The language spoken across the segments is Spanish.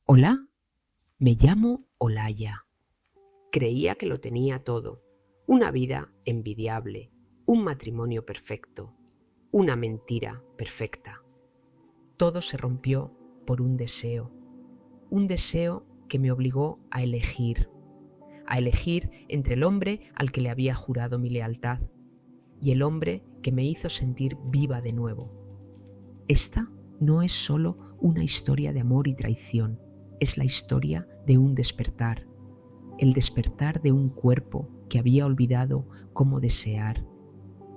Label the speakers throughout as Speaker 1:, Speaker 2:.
Speaker 1: Hola, me llamo Olaya. Creía que lo tenía todo, una vida envidiable, un matrimonio perfecto, una mentira perfecta. Todo se rompió por un deseo que me obligó a elegir entre el hombre al que le había jurado mi lealtad y el hombre que me hizo sentir viva de nuevo. Esta no es solo una historia de amor y traición, es la historia de un despertar, el despertar de un cuerpo que había olvidado cómo desear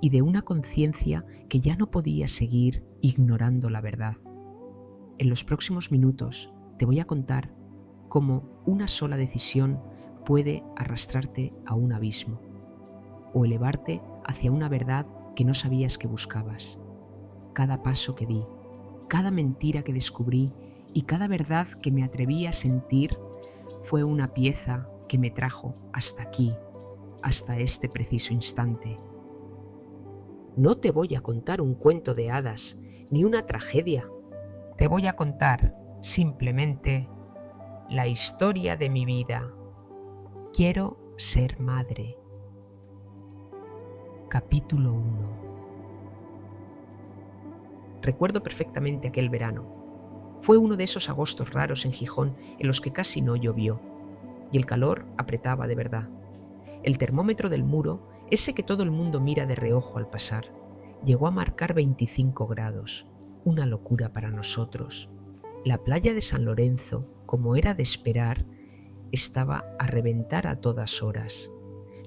Speaker 1: y de una conciencia que ya no podía seguir ignorando la verdad. En los próximos minutos te voy a contar cómo una sola decisión puede arrastrarte a un abismo o elevarte hacia una verdad que no sabías que buscabas. Cada paso que di, cada mentira que descubrí y cada verdad que me atreví a sentir fue una pieza que me trajo hasta aquí, hasta este preciso instante. No te voy a contar un cuento de hadas ni una tragedia. Te voy a contar simplemente la historia de mi vida. Quiero ser madre. Capítulo 1. Recuerdo perfectamente aquel verano. Fue uno de esos agostos raros en Gijón en los que casi no llovió, y el calor apretaba de verdad. El termómetro del muro, ese que todo el mundo mira de reojo al pasar, llegó a marcar 25 grados, una locura para nosotros. La playa de San Lorenzo, como era de esperar, estaba a reventar a todas horas.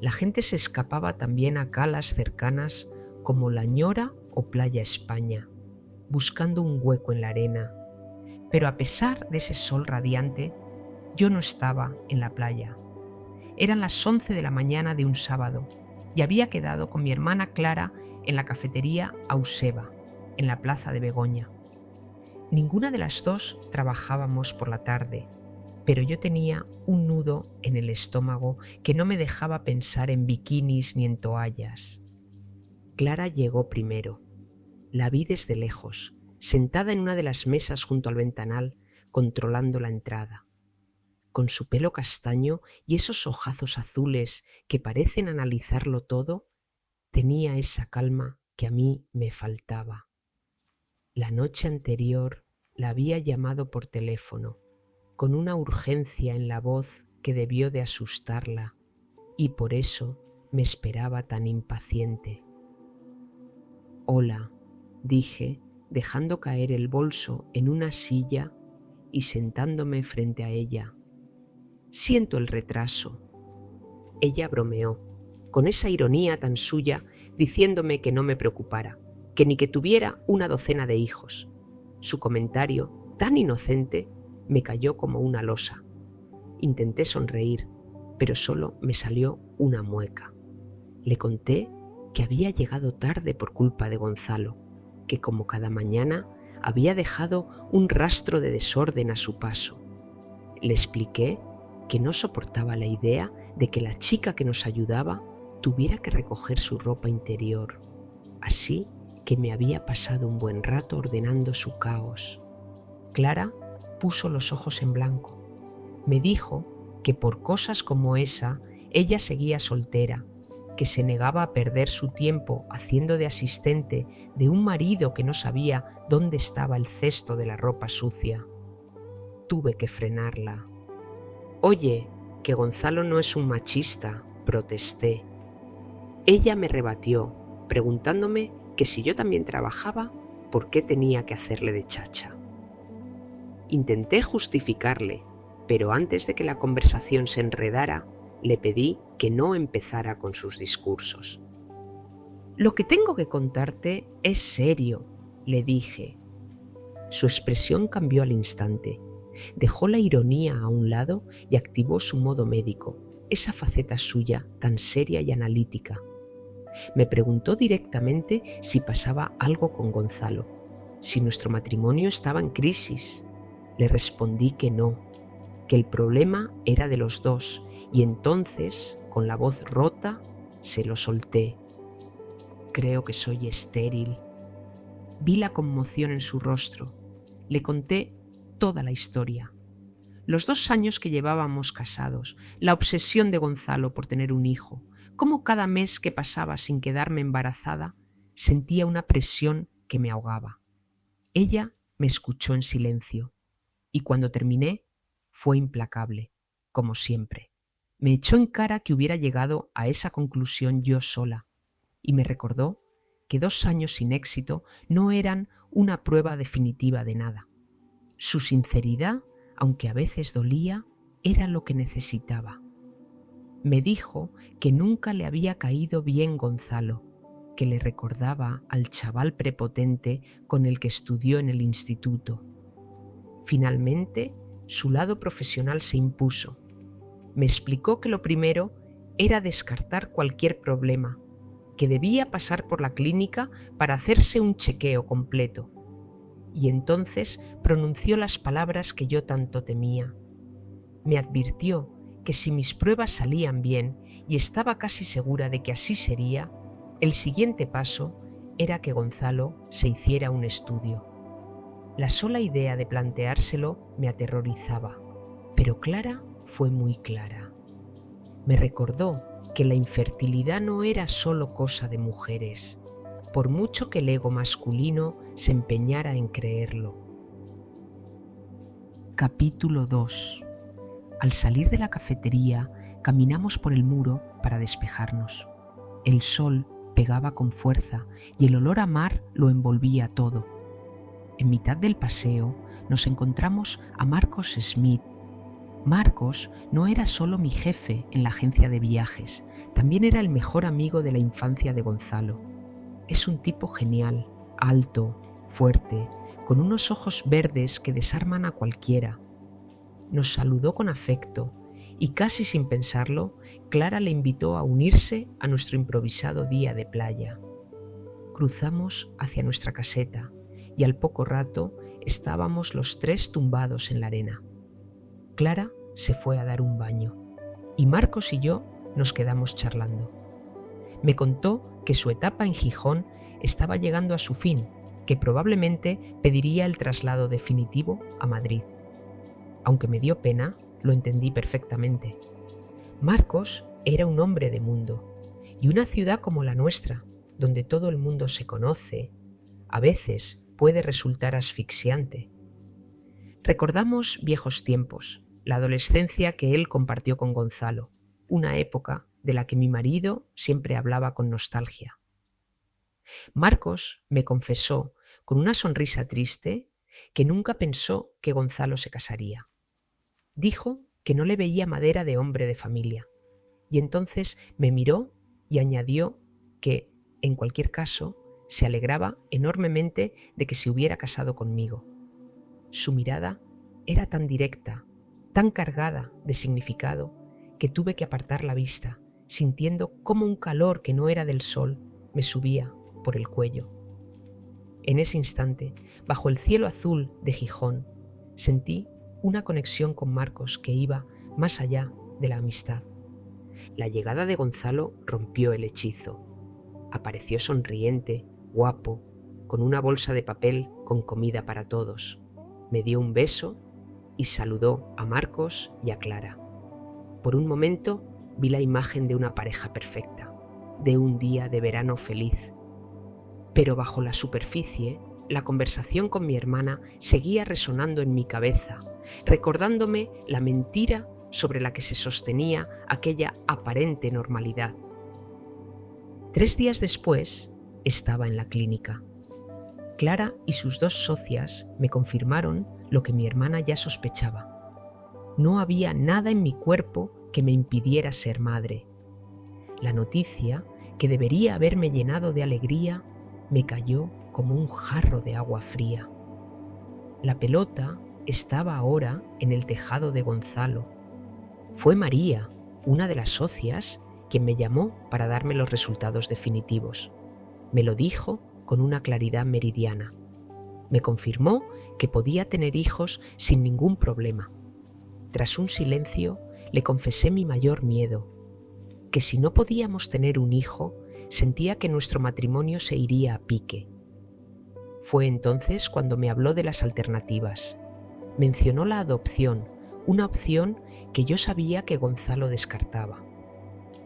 Speaker 1: La gente se escapaba también a calas cercanas como La Ñora o Playa España, buscando un hueco en la arena. Pero a pesar de ese sol radiante, yo no estaba en la playa. Eran las 11 de la mañana de un sábado y había quedado con mi hermana Clara en la cafetería Auseba, en la plaza de Begoña. Ninguna de las dos trabajábamos por la tarde, pero yo tenía un nudo en el estómago que no me dejaba pensar en bikinis ni en toallas. Clara llegó primero. La vi desde lejos, sentada en una de las mesas junto al ventanal, controlando la entrada. Con su pelo castaño y esos ojazos azules que parecen analizarlo todo, tenía esa calma que a mí me faltaba. La noche anterior la había llamado por teléfono, con una urgencia en la voz que debió de asustarla, y por eso me esperaba tan impaciente. Hola, dije, dejando caer el bolso en una silla y sentándome frente a ella. Siento el retraso. Ella bromeó, con esa ironía tan suya, diciéndome que no me preocupara, que ni que tuviera una docena de hijos. Su comentario, tan inocente, me cayó como una losa. Intenté sonreír, pero solo me salió una mueca. Le conté que había llegado tarde por culpa de Gonzalo, que como cada mañana había dejado un rastro de desorden a su paso. Le expliqué que no soportaba la idea de que la chica que nos ayudaba tuviera que recoger su ropa interior, así que me había pasado un buen rato ordenando su caos. Clara puso los ojos en blanco. Me dijo que por cosas como esa ella seguía soltera, que se negaba a perder su tiempo haciendo de asistente de un marido que no sabía dónde estaba el cesto de la ropa sucia. Tuve que frenarla. Oye, que Gonzalo no es un machista, protesté. Ella me rebatió, preguntándome que si yo también trabajaba, ¿por qué tenía que hacerle de chacha? Intenté justificarle, pero antes de que la conversación se enredara, le pedí que no empezara con sus discursos. Lo que tengo que contarte es serio, le dije. Su expresión cambió al instante. Dejó la ironía a un lado y activó su modo médico, esa faceta suya tan seria y analítica. Me preguntó directamente si pasaba algo con Gonzalo, si nuestro matrimonio estaba en crisis. Le respondí que no, que el problema era de los dos, y entonces, con la voz rota, se lo solté. Creo que soy estéril. Vi la conmoción en su rostro. Le conté toda la historia. Los 2 años que llevábamos casados, la obsesión de Gonzalo por tener un hijo, cómo cada mes que pasaba sin quedarme embarazada sentía una presión que me ahogaba. Ella me escuchó en silencio y cuando terminé fue implacable, como siempre. Me echó en cara que hubiera llegado a esa conclusión yo sola y me recordó que 2 años sin éxito no eran una prueba definitiva de nada. Su sinceridad, aunque a veces dolía, era lo que necesitaba. Me dijo que nunca le había caído bien Gonzalo, que le recordaba al chaval prepotente con el que estudió en el instituto. Finalmente, su lado profesional se impuso. Me explicó que lo primero era descartar cualquier problema, que debía pasar por la clínica para hacerse un chequeo completo. Y entonces pronunció las palabras que yo tanto temía. Me advirtió que si mis pruebas salían bien y estaba casi segura de que así sería, el siguiente paso era que Gonzalo se hiciera un estudio. La sola idea de planteárselo me aterrorizaba, pero Clara fue muy clara. Me recordó que la infertilidad no era solo cosa de mujeres, por mucho que el ego masculino se empeñara en creerlo. Capítulo 2. Al salir de la cafetería, caminamos por el muro para despejarnos. El sol pegaba con fuerza y el olor a mar lo envolvía todo. En mitad del paseo nos encontramos a Marcos Smith. Marcos no era solo mi jefe en la agencia de viajes, también era el mejor amigo de la infancia de Gonzalo. Es un tipo genial, alto, fuerte, con unos ojos verdes que desarman a cualquiera. Nos saludó con afecto y casi sin pensarlo, Clara le invitó a unirse a nuestro improvisado día de playa. Cruzamos hacia nuestra caseta y al poco rato estábamos los 3 tumbados en la arena. Clara se fue a dar un baño y Marcos y yo nos quedamos charlando. Me contó que su etapa en Gijón estaba llegando a su fin, que probablemente pediría el traslado definitivo a Madrid. Aunque me dio pena, lo entendí perfectamente. Marcos era un hombre de mundo, y una ciudad como la nuestra, donde todo el mundo se conoce, a veces puede resultar asfixiante. Recordamos viejos tiempos, la adolescencia que él compartió con Gonzalo, una época de la que mi marido siempre hablaba con nostalgia. Marcos me confesó, con una sonrisa triste, que nunca pensó que Gonzalo se casaría. Dijo que no le veía madera de hombre de familia, y entonces me miró y añadió que, en cualquier caso, se alegraba enormemente de que se hubiera casado conmigo. Su mirada era tan directa, tan cargada de significado, que tuve que apartar la vista, sintiendo cómo un calor que no era del sol me subía por el cuello. En ese instante, bajo el cielo azul de Gijón, sentí una conexión con Marcos que iba más allá de la amistad. La llegada de Gonzalo rompió el hechizo. Apareció sonriente, guapo, con una bolsa de papel con comida para todos. Me dio un beso y saludó a Marcos y a Clara. Por un momento vi la imagen de una pareja perfecta, de un día de verano feliz. Pero bajo la superficie, la conversación con mi hermana seguía resonando en mi cabeza, recordándome la mentira sobre la que se sostenía aquella aparente normalidad. 3 días después, estaba en la clínica. Clara y sus 2 socias me confirmaron lo que mi hermana ya sospechaba. No había nada en mi cuerpo que me impidiera ser madre. La noticia, que debería haberme llenado de alegría, me cayó como un jarro de agua fría. La pelota estaba ahora en el tejado de Gonzalo. Fue María, una de las socias, quien me llamó para darme los resultados definitivos. Me lo dijo con una claridad meridiana. Me confirmó que podía tener hijos sin ningún problema. Tras un silencio, le confesé mi mayor miedo, que si no podíamos tener un hijo, sentía que nuestro matrimonio se iría a pique. Fue entonces cuando me habló de las alternativas. Mencionó la adopción, una opción que yo sabía que Gonzalo descartaba.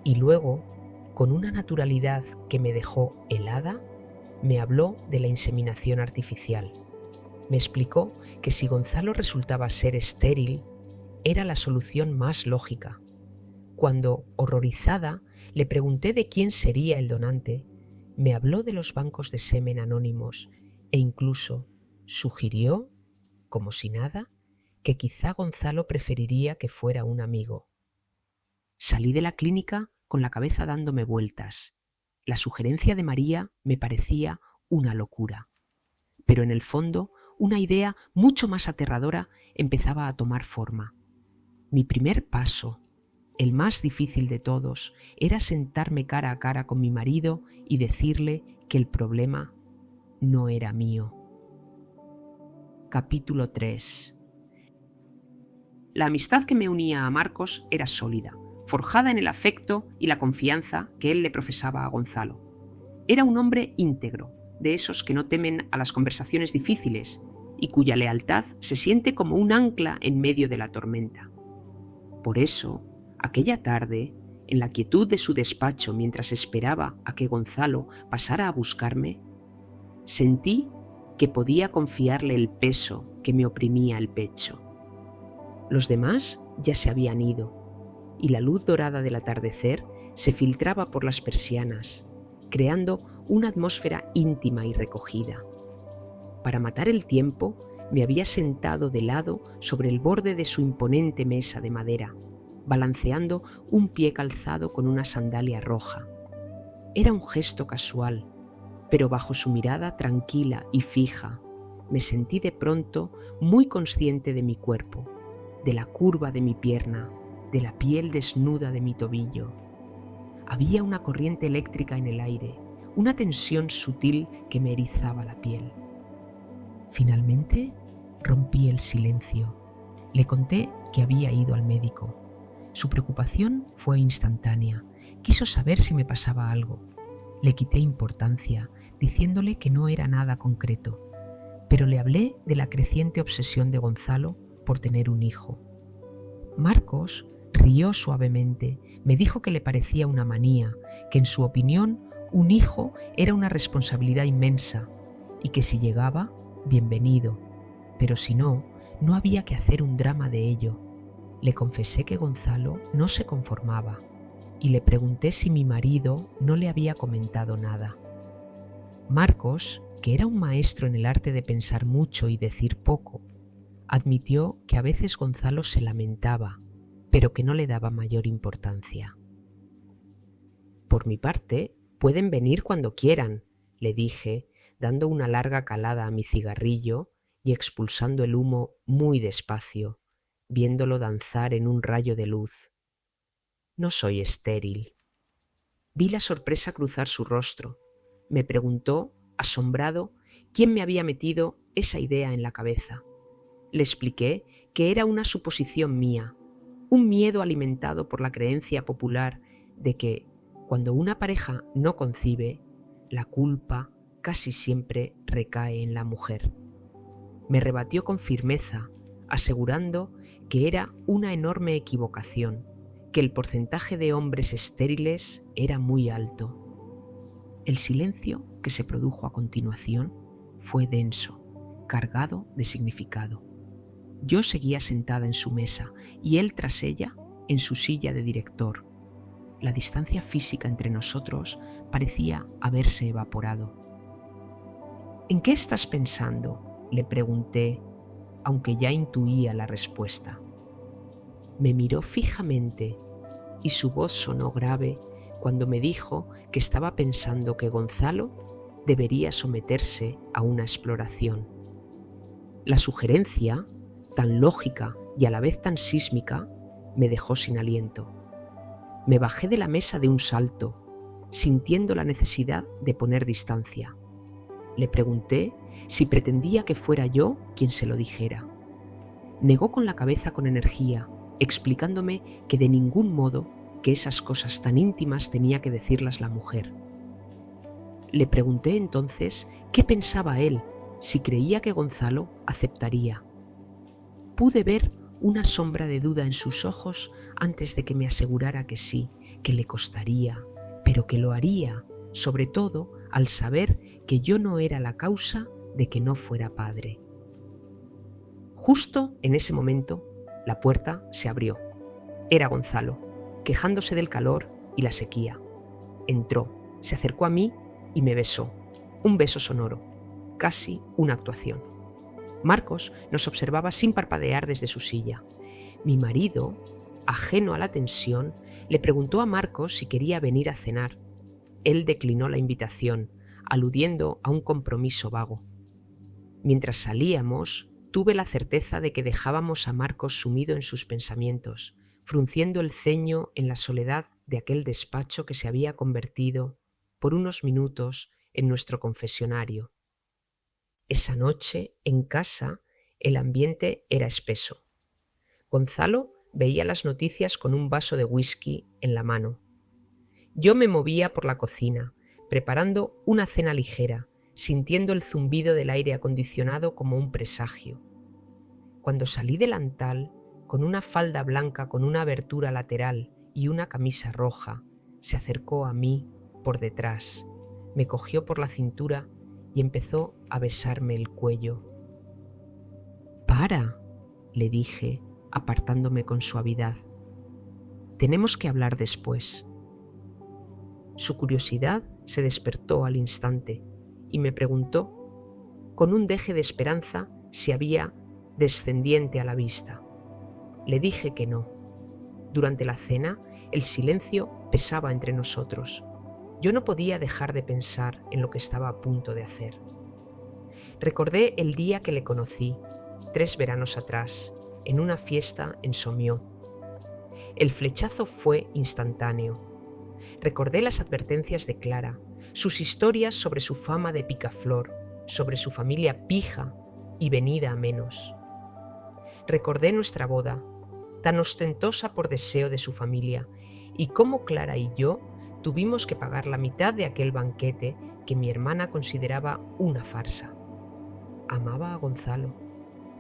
Speaker 1: Y luego, con una naturalidad que me dejó helada, me habló de la inseminación artificial. Me explicó que si Gonzalo resultaba ser estéril, era la solución más lógica. Cuando, horrorizada, le pregunté de quién sería el donante, me habló de los bancos de semen anónimos e incluso sugirió, como si nada, que quizá Gonzalo preferiría que fuera un amigo. Salí de la clínica con la cabeza dándome vueltas. La sugerencia de María me parecía una locura, pero en el fondo una idea mucho más aterradora empezaba a tomar forma. Mi primer paso, el más difícil de todos, era sentarme cara a cara con mi marido y decirle que el problema no era mío. Capítulo 3. La amistad que me unía a Marcos era sólida, forjada en el afecto y la confianza que él le profesaba a Gonzalo. Era un hombre íntegro, de esos que no temen a las conversaciones difíciles y cuya lealtad se siente como un ancla en medio de la tormenta. Por eso, aquella tarde, en la quietud de su despacho mientras esperaba a que Gonzalo pasara a buscarme, sentí que podía confiarle el peso que me oprimía el pecho. Los demás ya se habían ido, y la luz dorada del atardecer se filtraba por las persianas, creando una atmósfera íntima y recogida. Para matar el tiempo, me había sentado de lado sobre el borde de su imponente mesa de madera, balanceando un pie calzado con una sandalia roja. Era un gesto casual, pero bajo su mirada tranquila y fija, me sentí de pronto muy consciente de mi cuerpo, de la curva de mi pierna, de la piel desnuda de mi tobillo. Había una corriente eléctrica en el aire, una tensión sutil que me erizaba la piel. Finalmente, rompí el silencio. Le conté que había ido al médico. Su preocupación fue instantánea. Quiso saber si me pasaba algo. Le quité importancia, diciéndole que no era nada concreto, pero le hablé de la creciente obsesión de Gonzalo por tener un hijo. Marcos rió suavemente, me dijo que le parecía una manía, que en su opinión un hijo era una responsabilidad inmensa y que si llegaba, bienvenido, pero si no, no había que hacer un drama de ello. Le confesé que Gonzalo no se conformaba y le pregunté si mi marido no le había comentado nada. Marcos, que era un maestro en el arte de pensar mucho y decir poco, admitió que a veces Gonzalo se lamentaba, pero que no le daba mayor importancia. Por mi parte, pueden venir cuando quieran, le dije, dando una larga calada a mi cigarrillo y expulsando el humo muy despacio, viéndolo danzar en un rayo de luz. No soy estéril. Vi la sorpresa cruzar su rostro. Me preguntó, asombrado, quién me había metido esa idea en la cabeza. Le expliqué que era una suposición mía, un miedo alimentado por la creencia popular de que, cuando una pareja no concibe, la culpa casi siempre recae en la mujer. Me rebatió con firmeza, asegurando que era una enorme equivocación, que el porcentaje de hombres estériles era muy alto. El silencio que se produjo a continuación fue denso, cargado de significado. Yo seguía sentada en su mesa y él tras ella en su silla de director. La distancia física entre nosotros parecía haberse evaporado. ¿En qué estás pensando?, le pregunté, aunque ya intuía la respuesta. Me miró fijamente y su voz sonó grave cuando me dijo que estaba pensando que Gonzalo debería someterse a una exploración. La sugerencia, tan lógica y a la vez tan sísmica, me dejó sin aliento. Me bajé de la mesa de un salto, sintiendo la necesidad de poner distancia. Le pregunté si pretendía que fuera yo quien se lo dijera. Negó con la cabeza con energía, explicándome que de ningún modo que esas cosas tan íntimas tenía que decirlas la mujer. Le pregunté entonces qué pensaba él, si creía que Gonzalo aceptaría. Pude ver una sombra de duda en sus ojos antes de que me asegurara que sí, que le costaría, pero que lo haría, sobre todo al saber que yo no era la causa de que no fuera padre. Justo en ese momento, la puerta se abrió. Era Gonzalo, quejándose del calor y la sequía. Entró, se acercó a mí y me besó. Un beso sonoro, casi una actuación. Marcos nos observaba sin parpadear desde su silla. Mi marido, ajeno a la tensión, le preguntó a Marcos si quería venir a cenar. Él declinó la invitación, aludiendo a un compromiso vago. Mientras salíamos, tuve la certeza de que dejábamos a Marcos sumido en sus pensamientos, frunciendo el ceño en la soledad de aquel despacho que se había convertido, por unos minutos, en nuestro confesionario. Esa noche, en casa, el ambiente era espeso. Gonzalo veía las noticias con un vaso de whisky en la mano. Yo me movía por la cocina, preparando una cena ligera, sintiendo el zumbido del aire acondicionado como un presagio. Cuando salí delantal, con una falda blanca con una abertura lateral y una camisa roja, se acercó a mí por detrás, me cogió por la cintura y empezó a besarme el cuello. «¡Para!», le dije, apartándome con suavidad. «Tenemos que hablar después». Su curiosidad se despertó al instante y me preguntó, con un deje de esperanza, si había descendiente a la vista. Le dije que no. Durante la cena, el silencio pesaba entre nosotros. Yo no podía dejar de pensar en lo que estaba a punto de hacer. Recordé el día que le conocí, 3 veranos atrás, en una fiesta en Sommió. El flechazo fue instantáneo. Recordé las advertencias de Clara, sus historias sobre su fama de picaflor, sobre su familia pija y venida a menos. Recordé nuestra boda, tan ostentosa por deseo de su familia, y cómo Clara y yo tuvimos que pagar la mitad de aquel banquete que mi hermana consideraba una farsa. Amaba a Gonzalo,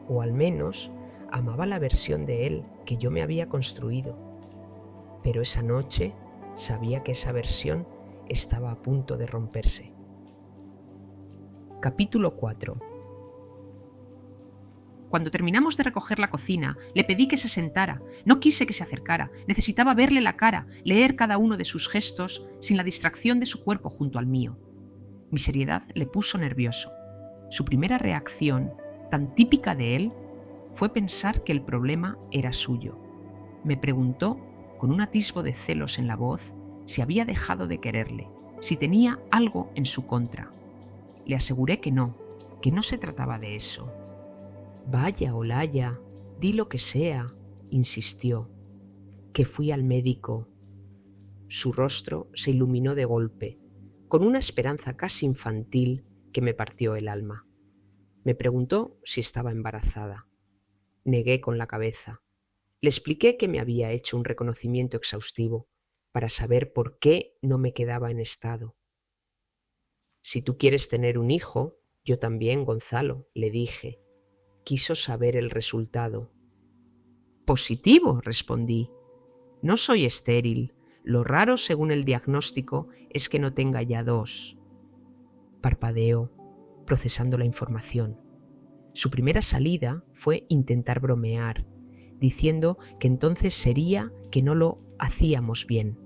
Speaker 1: o al menos amaba la versión de él que yo me había construido. Pero esa noche sabía que esa versión estaba a punto de romperse. Capítulo 4. Cuando terminamos de recoger la cocina, le pedí que se sentara. No quise que se acercara. Necesitaba verle la cara, leer cada uno de sus gestos sin la distracción de su cuerpo junto al mío. Mi seriedad le puso nervioso. Su primera reacción, tan típica de él, fue pensar que el problema era suyo. Me preguntó, con un atisbo de celos en la voz, si había dejado de quererle, si tenía algo en su contra. Le aseguré que no se trataba de eso. «Vaya, Olaya, di lo que sea», insistió. «Que fui al médico». Su rostro se iluminó de golpe, con una esperanza casi infantil que me partió el alma. Me preguntó si estaba embarazada. Negué con la cabeza. Le expliqué que me había hecho un reconocimiento exhaustivo para saber por qué no me quedaba en estado. «Si tú quieres tener un hijo, yo también, Gonzalo», le dije. Quiso saber el resultado. «Positivo», respondí. «No soy estéril. Lo raro, según el diagnóstico, es que no tenga ya 2». Parpadeó, procesando la información. Su primera salida fue intentar bromear, diciendo que entonces sería que no lo hacíamos bien.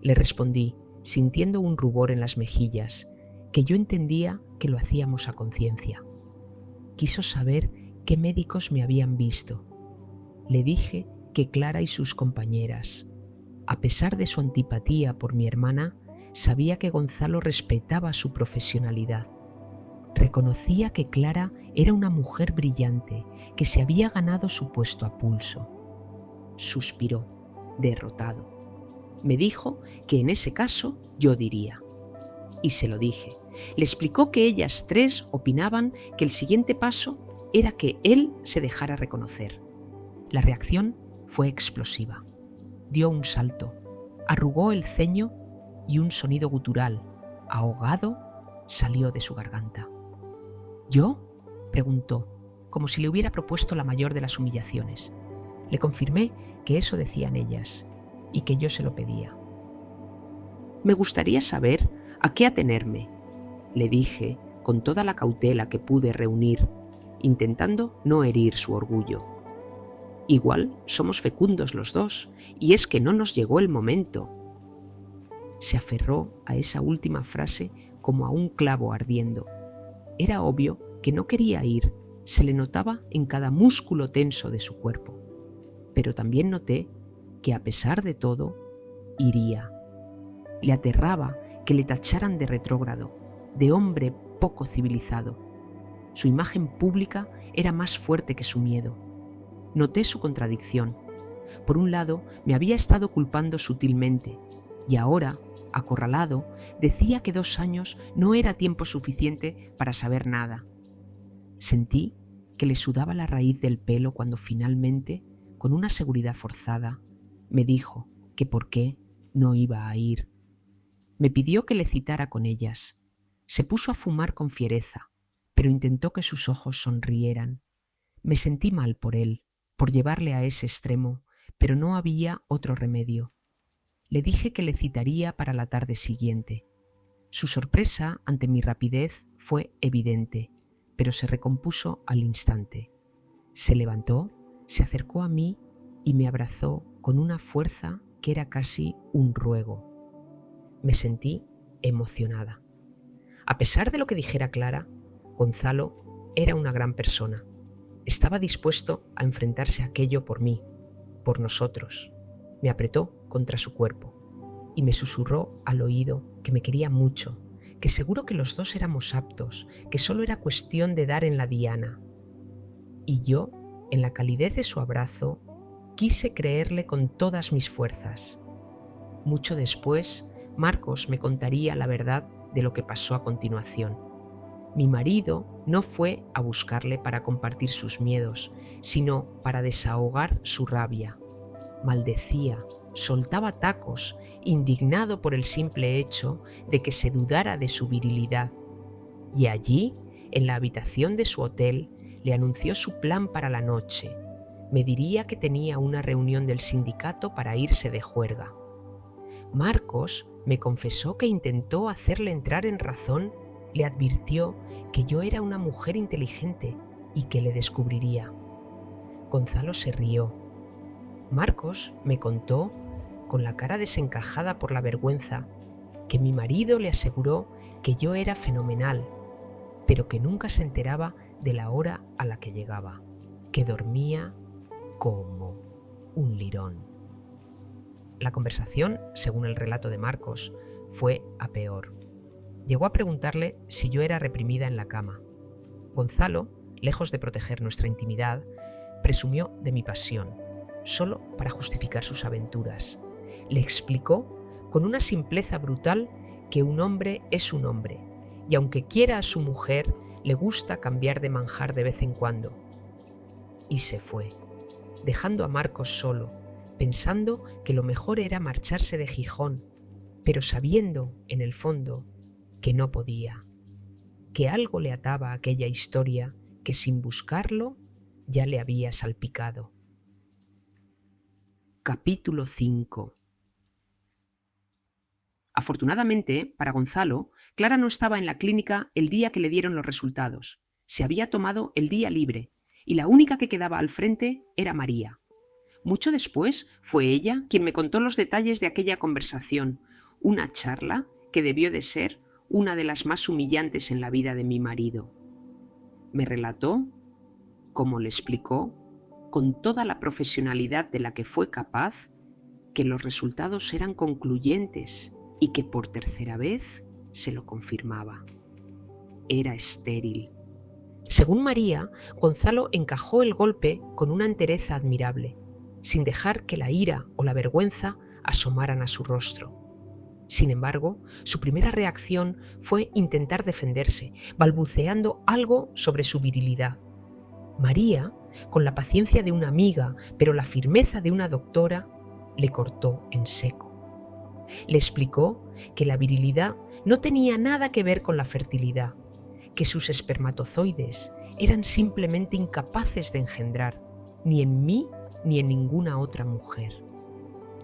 Speaker 1: Le respondí, sintiendo un rubor en las mejillas, que yo entendía que lo hacíamos a conciencia. Quiso saber qué médicos me habían visto. Le dije que Clara y sus compañeras. A pesar de su antipatía por mi hermana, sabía que Gonzalo respetaba su profesionalidad. Reconocía que Clara era una mujer brillante, que se había ganado su puesto a pulso. Suspiró, derrotado. Me dijo que en ese caso yo diría. Y se lo dije. Le explicó que ellas 3 opinaban que el siguiente paso era que él se dejara reconocer. La reacción fue explosiva. Dio un salto, arrugó el ceño y un sonido gutural, ahogado, salió de su garganta. «¿Yo?», preguntó, como si le hubiera propuesto la mayor de las humillaciones. Le confirmé que eso decían ellas y que yo se lo pedía. «Me gustaría saber a qué atenerme», le dije con toda la cautela que pude reunir, intentando no herir su orgullo. «Igual somos fecundos los dos, y es que no nos llegó el momento». Se aferró a esa última frase como a un clavo ardiendo. Era obvio que no quería ir, se le notaba en cada músculo tenso de su cuerpo. Pero también noté que, a pesar de todo, iría. Le aterraba que le tacharan de retrógrado, de hombre poco civilizado. Su imagen pública era más fuerte que su miedo. Noté su contradicción. Por un lado, me había estado culpando sutilmente, y ahora, acorralado, decía que 2 años no era tiempo suficiente para saber nada. Sentí que le sudaba la raíz del pelo cuando finalmente, con una seguridad forzada, me dijo que por qué no iba a ir. Me pidió que le citara con ellas. Se puso a fumar con fiereza, pero intentó que sus ojos sonrieran. Me sentí mal por él, por llevarle a ese extremo, pero no había otro remedio. Le dije que le citaría para la tarde siguiente. Su sorpresa ante mi rapidez fue evidente, pero se recompuso al instante. Se levantó, se acercó a mí y me abrazó con una fuerza que era casi un ruego. Me sentí emocionada. A pesar de lo que dijera Clara, Gonzalo era una gran persona. Estaba dispuesto a enfrentarse a aquello por mí, por nosotros. Me apretó contra su cuerpo y me susurró al oído que me quería mucho, que seguro que los dos éramos aptos, que solo era cuestión de dar en la diana. Y yo, en la calidez de su abrazo, quise creerle con todas mis fuerzas. Mucho después, Marcos me contaría la verdad de lo que pasó a continuación. Mi marido no fue a buscarle para compartir sus miedos, sino para desahogar su rabia. Maldecía, soltaba tacos, indignado por el simple hecho de que se dudara de su virilidad. Y allí, en la habitación de su hotel, le anunció su plan para la noche. Me diría que tenía una reunión del sindicato para irse de juerga. Marcos me confesó que intentó hacerle entrar en razón, le advirtió que yo era una mujer inteligente y que le descubriría. Gonzalo se rió. Marcos me contó, con la cara desencajada por la vergüenza, que mi marido le aseguró que yo era fenomenal, pero que nunca se enteraba de la hora a la que llegaba, que dormía como un lirón. La conversación, según el relato de Marcos, fue a peor. Llegó a preguntarle si yo era reprimida en la cama. Gonzalo, lejos de proteger nuestra intimidad, presumió de mi pasión, solo para justificar sus aventuras. Le explicó con una simpleza brutal que un hombre es un hombre, y aunque quiera a su mujer, le gusta cambiar de manjar de vez en cuando. Y se fue, dejando a Marcos solo, pensando que lo mejor era marcharse de Gijón, pero sabiendo, en el fondo, que no podía, que algo le ataba a aquella historia que sin buscarlo ya le había salpicado. Capítulo 5. Afortunadamente, para Gonzalo, Clara no estaba en la clínica el día que le dieron los resultados. Se había tomado el día libre, y la única que quedaba al frente era María. Mucho después fue ella quien me contó los detalles de aquella conversación, una charla que debió de ser una de las más humillantes en la vida de mi marido. Me relató, como le explicó, con toda la profesionalidad de la que fue capaz, que los resultados eran concluyentes y que por tercera vez se lo confirmaba. Era estéril. Según María, Gonzalo encajó el golpe con una entereza admirable, sin dejar que la ira o la vergüenza asomaran a su rostro. Sin embargo, su primera reacción fue intentar defenderse, balbuceando algo sobre su virilidad. María, con la paciencia de una amiga, pero la firmeza de una doctora, le cortó en seco. Le explicó que la virilidad no tenía nada que ver con la fertilidad, que sus espermatozoides eran simplemente incapaces de engendrar, ni en mí ni en ninguna otra mujer.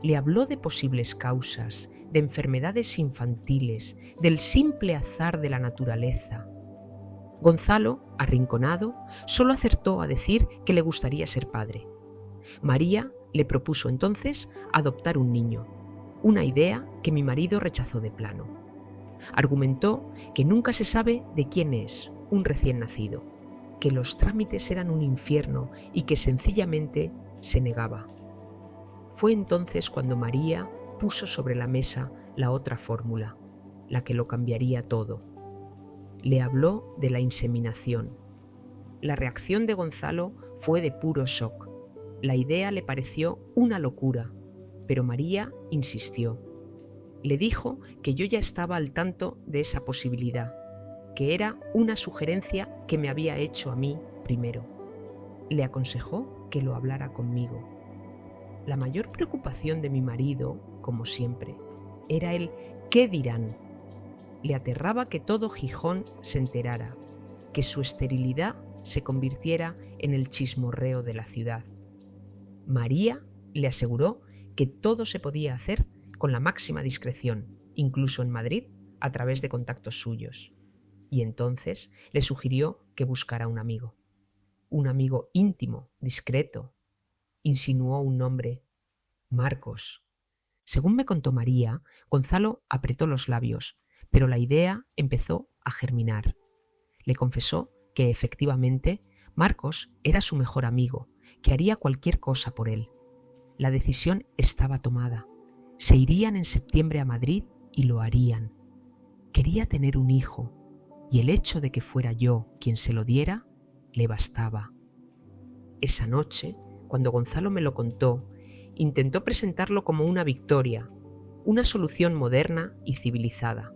Speaker 1: Le habló de posibles causas, de enfermedades infantiles, del simple azar de la naturaleza. Gonzalo, arrinconado, solo acertó a decir que le gustaría ser padre. María le propuso entonces adoptar un niño, una idea que mi marido rechazó de plano. Argumentó que nunca se sabe de quién es un recién nacido, que los trámites eran un infierno y que sencillamente se negaba. Fue entonces cuando María puso sobre la mesa la otra fórmula, la que lo cambiaría todo. Le habló de la inseminación. La reacción de Gonzalo fue de puro shock. La idea le pareció una locura, pero María insistió. Le dijo que yo ya estaba al tanto de esa posibilidad, que era una sugerencia que me había hecho a mí primero. Le aconsejó que lo hablara conmigo. La mayor preocupación de mi marido, como siempre, era el ¿qué dirán? Le aterraba que todo Gijón se enterara, que su esterilidad se convirtiera en el chismorreo de la ciudad. María le aseguró que todo se podía hacer con la máxima discreción, incluso en Madrid, a través de contactos suyos. Y entonces le sugirió que buscara un amigo íntimo, discreto. Insinuó un nombre: Marcos. Según me contó María, Gonzalo apretó los labios, pero la idea empezó a germinar. Le confesó que efectivamente Marcos era su mejor amigo, que haría cualquier cosa por él. La decisión estaba tomada. Se irían en septiembre a Madrid y lo harían. Quería tener un hijo, y el hecho de que fuera yo quien se lo diera le bastaba. Esa noche, cuando Gonzalo me lo contó, intentó presentarlo como una victoria, una solución moderna y civilizada.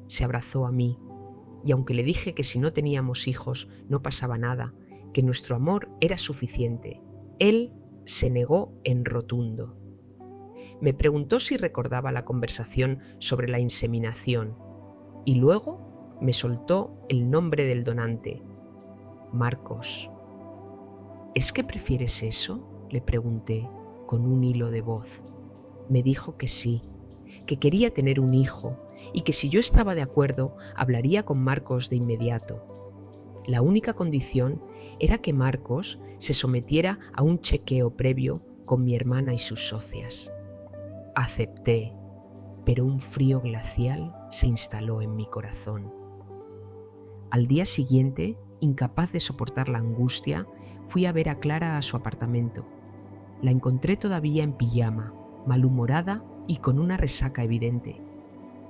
Speaker 1: Se abrazó a mí, y aunque le dije que si no teníamos hijos no pasaba nada, que nuestro amor era suficiente, él se negó en rotundo. Me preguntó si recordaba la conversación sobre la inseminación, y luego me soltó el nombre del donante: Marcos. ¿Es que prefieres eso?, le pregunté con un hilo de voz. Me dijo que sí, que quería tener un hijo y que si yo estaba de acuerdo hablaría con Marcos de inmediato. La única condición era que Marcos se sometiera a un chequeo previo con mi hermana y sus socias. Acepté, pero un frío glacial se instaló en mi corazón. Al día siguiente, incapaz de soportar la angustia, fui a ver a Clara a su apartamento. La encontré todavía en pijama, malhumorada y con una resaca evidente.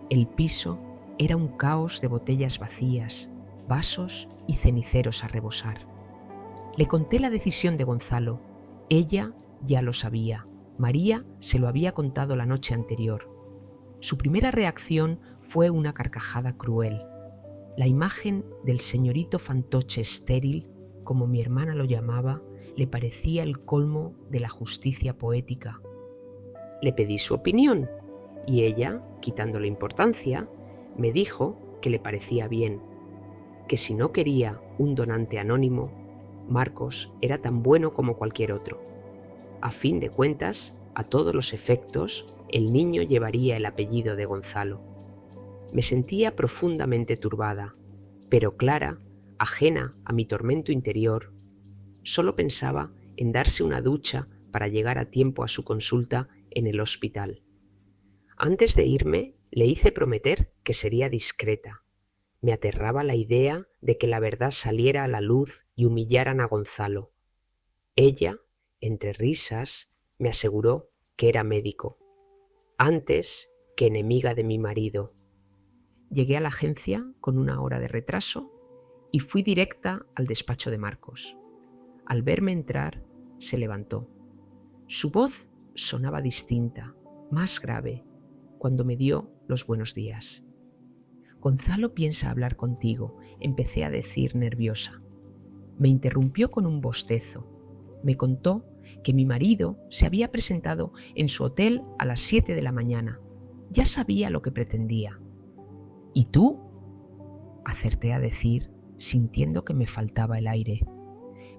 Speaker 1: El piso era un caos de botellas vacías, vasos y ceniceros a rebosar. Le conté la decisión de Gonzalo. Ella ya lo sabía. María se lo había contado la noche anterior. Su primera reacción fue una carcajada cruel. La imagen del señorito fantoche estéril, como mi hermana lo llamaba, le parecía el colmo de la justicia poética. Le pedí su opinión y ella, quitándole importancia, me dijo que le parecía bien, que si no quería un donante anónimo, Marcos era tan bueno como cualquier otro. A fin de cuentas, a todos los efectos, el niño llevaría el apellido de Gonzalo. Me sentía profundamente turbada, pero Clara, ajena a mi tormento interior, solo pensaba en darse una ducha para llegar a tiempo a su consulta en el hospital. Antes de irme, le hice prometer que sería discreta. Me aterraba la idea de que la verdad saliera a la luz y humillaran a Gonzalo. Ella, entre risas, me aseguró que era médico, antes que enemiga de mi marido. Llegué a la agencia con 1 hora de retraso y fui directa al despacho de Marcos. Al verme entrar, se levantó. Su voz sonaba distinta, más grave, cuando me dio los buenos días. Gonzalo piensa hablar contigo, empecé a decir nerviosa. Me interrumpió con un bostezo. Me contó que mi marido se había presentado en su hotel a las 7 de la mañana. Ya sabía lo que pretendía. ¿Y tú?, acerté a decir, sintiendo que me faltaba el aire.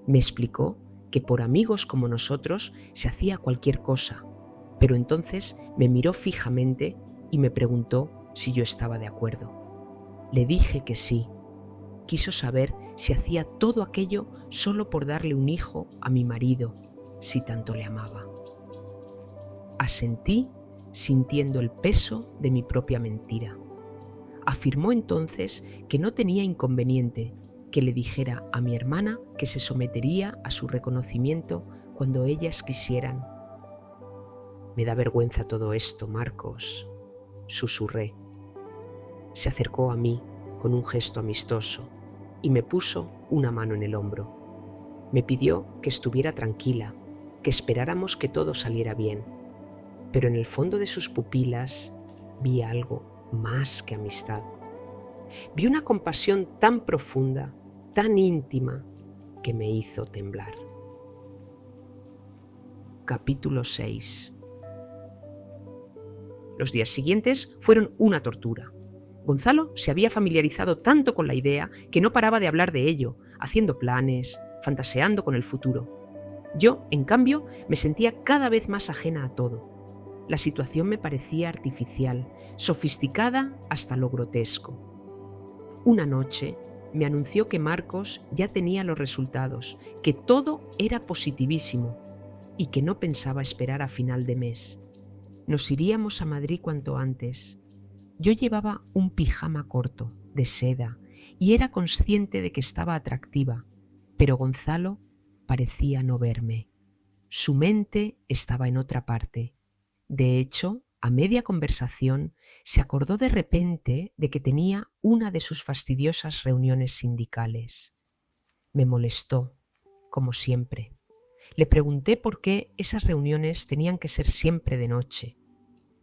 Speaker 1: Me explicó que por amigos como nosotros se hacía cualquier cosa, pero entonces me miró fijamente y me preguntó si yo estaba de acuerdo. Le dije que sí. Quiso saber si hacía todo aquello solo por darle un hijo a mi marido, si tanto le amaba. Asentí sintiendo el peso de mi propia mentira. Afirmó entonces que no tenía inconveniente que le dijera a mi hermana que se sometería a su reconocimiento cuando ellas quisieran. «Me da vergüenza todo esto, Marcos», susurré. Se acercó a mí con un gesto amistoso y me puso una mano en el hombro. Me pidió que estuviera tranquila, que esperáramos que todo saliera bien, pero en el fondo de sus pupilas vi algo más que amistad. Vi una compasión tan profunda, tan íntima, que me hizo temblar. Capítulo 6. Los días siguientes fueron una tortura. Gonzalo se había familiarizado tanto con la idea que no paraba de hablar de ello, haciendo planes, fantaseando con el futuro. Yo, en cambio, me sentía cada vez más ajena a todo. La situación me parecía artificial, sofisticada hasta lo grotesco. Una noche me anunció que Marcos ya tenía los resultados, que todo era positivísimo y que no pensaba esperar a final de mes. Nos iríamos a Madrid cuanto antes. Yo llevaba un pijama corto, de seda, y era consciente de que estaba atractiva, pero Gonzalo parecía no verme. Su mente estaba en otra parte. De hecho, a media conversación, se acordó de repente de que tenía una de sus fastidiosas reuniones sindicales. Me molestó, como siempre. Le pregunté por qué esas reuniones tenían que ser siempre de noche.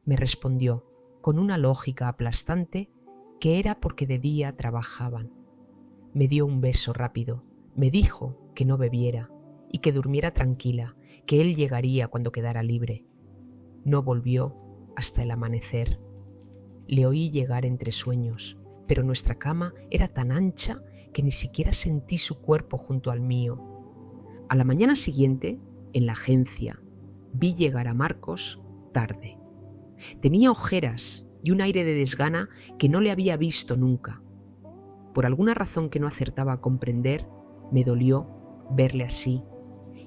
Speaker 1: Me respondió, con una lógica aplastante, que era porque de día trabajaban. Me dio un beso rápido, me dijo que no bebiera y que durmiera tranquila, que él llegaría cuando quedara libre. No volvió hasta el amanecer. Le oí llegar entre sueños, pero nuestra cama era tan ancha que ni siquiera sentí su cuerpo junto al mío. A la mañana siguiente, en la agencia, vi llegar a Marcos tarde. Tenía ojeras y un aire de desgana que no le había visto nunca. Por alguna razón que no acertaba a comprender, me dolió verle así,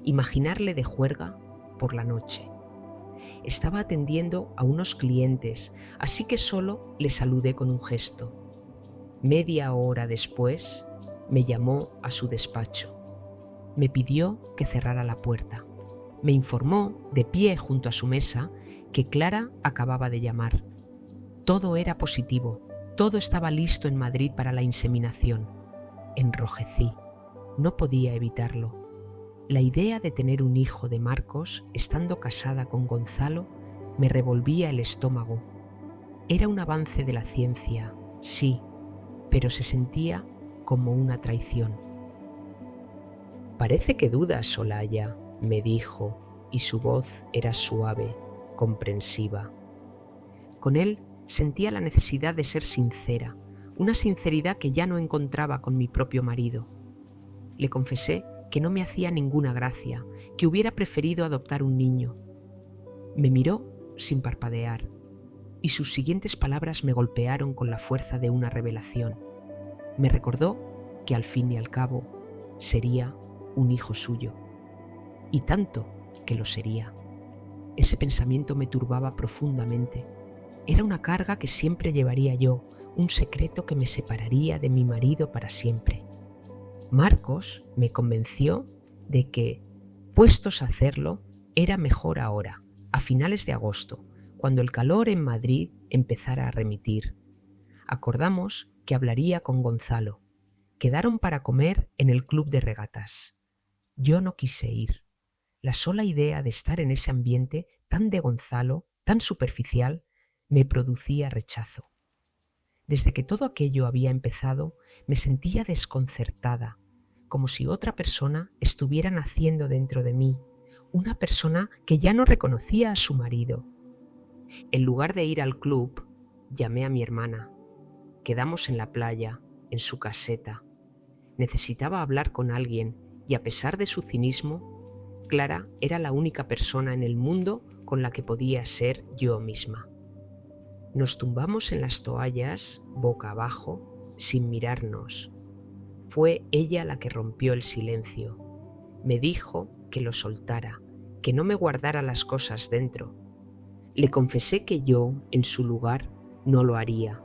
Speaker 1: imaginarle de juerga por la noche. Estaba atendiendo a unos clientes, así que solo le saludé con un gesto. Media hora después, me llamó a su despacho. Me pidió que cerrara la puerta. Me informó, de pie junto a su mesa, que Clara acababa de llamar. Todo era positivo, todo estaba listo en Madrid para la inseminación. Enrojecí. No podía evitarlo. La idea de tener un hijo de Marcos, estando casada con Gonzalo, me revolvía el estómago. Era un avance de la ciencia, sí, pero se sentía como una traición. «Parece que dudas, Olaya», me dijo, y su voz era suave, comprensiva. Con él sentía la necesidad de ser sincera, una sinceridad que ya no encontraba con mi propio marido. Le confesé que no me hacía ninguna gracia, que hubiera preferido adoptar un niño. Me miró sin parpadear, y sus siguientes palabras me golpearon con la fuerza de una revelación. Me recordó que al fin y al cabo sería un hijo suyo, y tanto que lo sería. Ese pensamiento me turbaba profundamente. Era una carga que siempre llevaría yo, un secreto que me separaría de mi marido para siempre. Marcos me convenció de que, puestos a hacerlo, era mejor ahora, a finales de agosto, cuando el calor en Madrid empezara a remitir. Acordamos que hablaría con Gonzalo. Quedaron para comer en el club de regatas. Yo no quise ir. La sola idea de estar en ese ambiente tan de Gonzalo, tan superficial, me producía rechazo. Desde que todo aquello había empezado, me sentía desconcertada, como si otra persona estuviera naciendo dentro de mí, una persona que ya no reconocía a su marido. En lugar de ir al club, llamé a mi hermana. Quedamos en la playa, en su caseta. Necesitaba hablar con alguien y, a pesar de su cinismo, Clara era la única persona en el mundo con la que podía ser yo misma. Nos tumbamos en las toallas, boca abajo, sin mirarnos. Fue ella la que rompió el silencio. Me dijo que lo soltara, que no me guardara las cosas dentro. Le confesé que yo, en su lugar, no lo haría,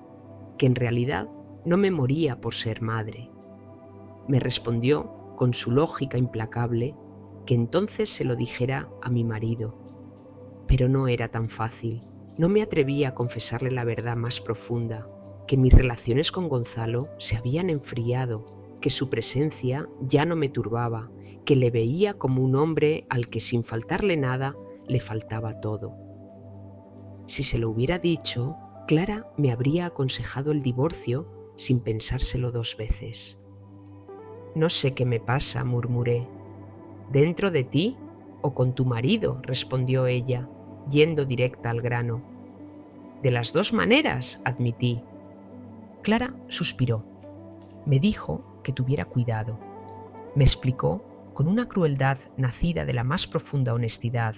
Speaker 1: que en realidad no me moría por ser madre. Me respondió, con su lógica implacable, que entonces se lo dijera a mi marido. Pero no era tan fácil. No me atrevía a confesarle la verdad más profunda, que mis relaciones con Gonzalo se habían enfriado, que su presencia ya no me turbaba, que le veía como un hombre al que sin faltarle nada le faltaba todo. Si se lo hubiera dicho, Clara me habría aconsejado el divorcio sin pensárselo 2 veces. «No sé qué me pasa», murmuré. «¿Dentro de ti o con tu marido?», respondió ella, yendo directa al grano. «De las 2 maneras», admití. Clara suspiró. Me dijo que tuviera cuidado. Me explicó, con una crueldad nacida de la más profunda honestidad,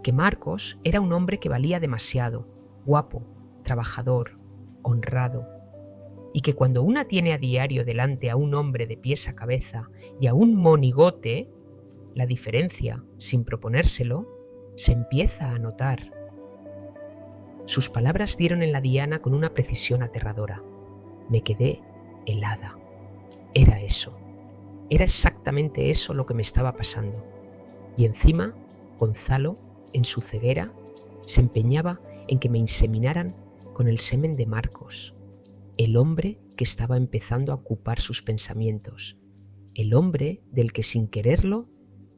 Speaker 1: que Marcos era un hombre que valía demasiado, guapo, trabajador, honrado, y que cuando una tiene a diario delante a un hombre de pies a cabeza y a un monigote, la diferencia, sin proponérselo, se empieza a notar. Sus palabras dieron en la diana con una precisión aterradora. Me quedé helada. Era eso. Era exactamente eso lo que me estaba pasando. Y encima, Gonzalo, en su ceguera, se empeñaba en que me inseminaran con el semen de Marcos, el hombre que estaba empezando a ocupar sus pensamientos, el hombre del que sin quererlo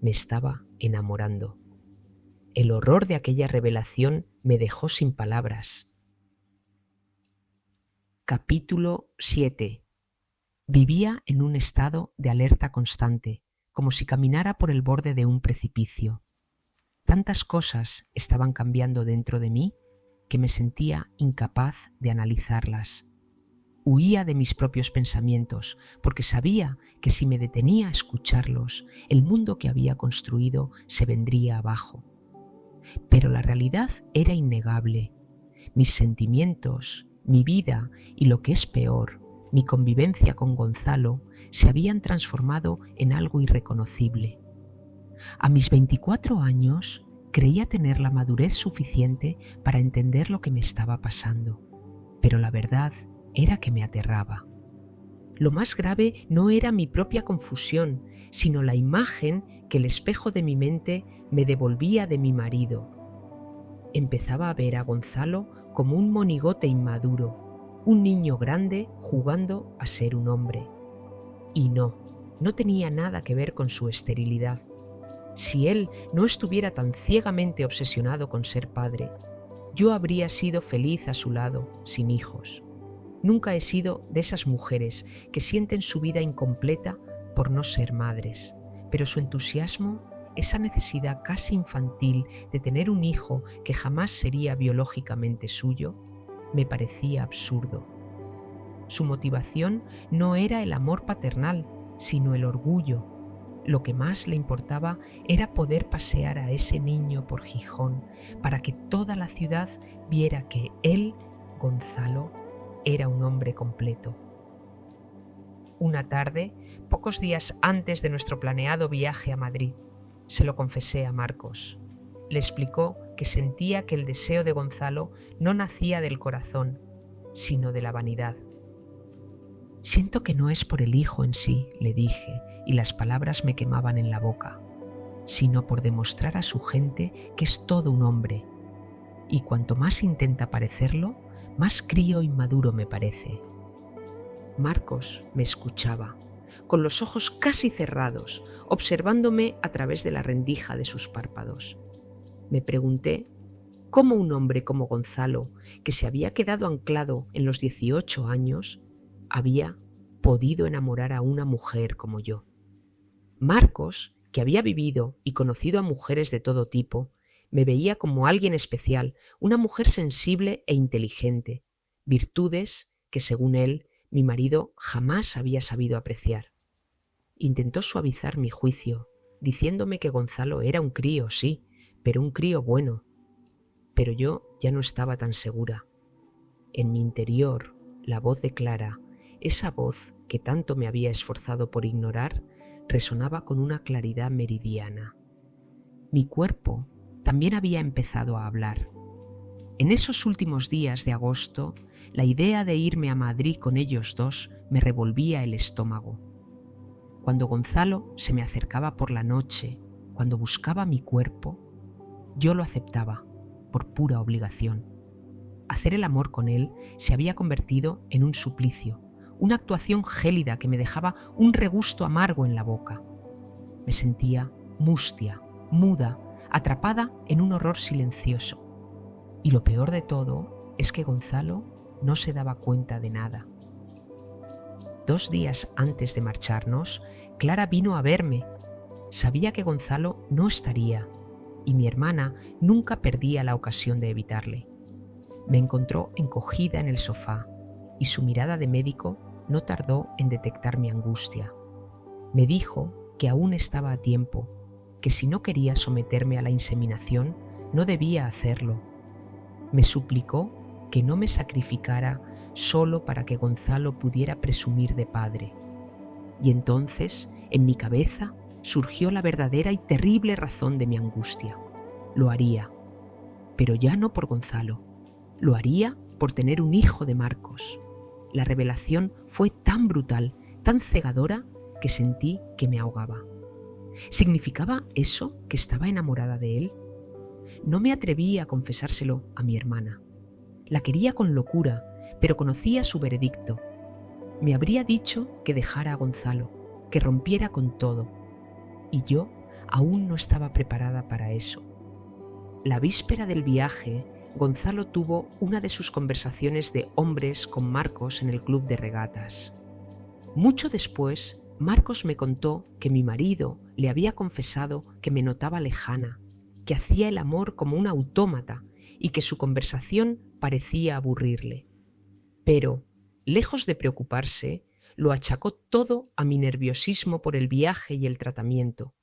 Speaker 1: me estaba enamorando. El horror de aquella revelación me dejó sin palabras. Capítulo 7. Vivía en un estado de alerta constante, como si caminara por el borde de un precipicio. Tantas cosas estaban cambiando dentro de mí que me sentía incapaz de analizarlas. Huía de mis propios pensamientos, porque sabía que si me detenía a escucharlos, el mundo que había construido se vendría abajo. Pero la realidad era innegable. Mis sentimientos, mi vida y, lo que es peor, mi convivencia con Gonzalo se habían transformado en algo irreconocible. A mis 24 años creía tener la madurez suficiente para entender lo que me estaba pasando, pero la verdad era que me aterraba. Lo más grave no era mi propia confusión, sino la imagen que el espejo de mi mente me devolvía de mi marido. Empezaba a ver a Gonzalo como un monigote inmaduro, un niño grande jugando a ser un hombre. Y no tenía nada que ver con su esterilidad. Si él no estuviera tan ciegamente obsesionado con ser padre, yo habría sido feliz a su lado, sin hijos. Nunca he sido de esas mujeres que sienten su vida incompleta por no ser madres, pero su entusiasmo, esa necesidad casi infantil de tener un hijo que jamás sería biológicamente suyo, me parecía absurdo. Su motivación no era el amor paternal, sino el orgullo. Lo que más le importaba era poder pasear a ese niño por Gijón para que toda la ciudad viera que él, Gonzalo, era un hombre completo. Una tarde, pocos días antes de nuestro planeado viaje a Madrid, se lo confesé a Marcos. Le explicó que sentía que el deseo de Gonzalo no nacía del corazón, sino de la vanidad. «Siento que no es por el hijo en sí», le dije, y las palabras me quemaban en la boca, «sino por demostrar a su gente que es todo un hombre. Y cuanto más intenta parecerlo, más crío e inmaduro me parece». Marcos me escuchaba, con los ojos casi cerrados, observándome a través de la rendija de sus párpados. Me pregunté cómo un hombre como Gonzalo, que se había quedado anclado en los 18 años, había podido enamorar a una mujer como yo. Marcos, que había vivido y conocido a mujeres de todo tipo, me veía como alguien especial, una mujer sensible e inteligente, virtudes que, según él, mi marido jamás había sabido apreciar. Intentó suavizar mi juicio, diciéndome que Gonzalo era un crío, sí, pero un crío bueno. Pero yo ya no estaba tan segura. En mi interior, la voz de Clara, esa voz que tanto me había esforzado por ignorar, resonaba con una claridad meridiana. Mi cuerpo también había empezado a hablar. En esos últimos días de agosto, la idea de irme a Madrid con ellos dos me revolvía el estómago. Cuando Gonzalo se me acercaba por la noche, cuando buscaba mi cuerpo, yo lo aceptaba por pura obligación. Hacer el amor con él se había convertido en un suplicio, una actuación gélida que me dejaba un regusto amargo en la boca. Me sentía mustia, muda, atrapada en un horror silencioso. Y lo peor de todo es que Gonzalo no se daba cuenta de nada. 2 días antes de marcharnos, Clara vino a verme. Sabía que Gonzalo no estaría, y mi hermana nunca perdía la ocasión de evitarle. Me encontró encogida en el sofá, y su mirada de médico no tardó en detectar mi angustia. Me dijo que aún estaba a tiempo, que si no quería someterme a la inseminación, no debía hacerlo. Me suplicó que no me sacrificara solo para que Gonzalo pudiera presumir de padre. Y entonces, en mi cabeza, surgió la verdadera y terrible razón de mi angustia. Lo haría, pero ya no por Gonzalo. Lo haría por tener un hijo de Marcos. La revelación fue tan brutal, tan cegadora, que sentí que me ahogaba. ¿Significaba eso que estaba enamorada de él? No me atreví a confesárselo a mi hermana. La quería con locura, pero conocía su veredicto. Me habría dicho que dejara a Gonzalo, que rompiera con todo. Y yo aún no estaba preparada para eso. La víspera del viaje, Gonzalo tuvo una de sus conversaciones de hombres con Marcos en el club de regatas. Mucho después, Marcos me contó que mi marido le había confesado que me notaba lejana, que hacía el amor como un autómata y que su conversación parecía aburrirle. Pero, lejos de preocuparse, lo achacó todo a mi nerviosismo por el viaje y el tratamiento.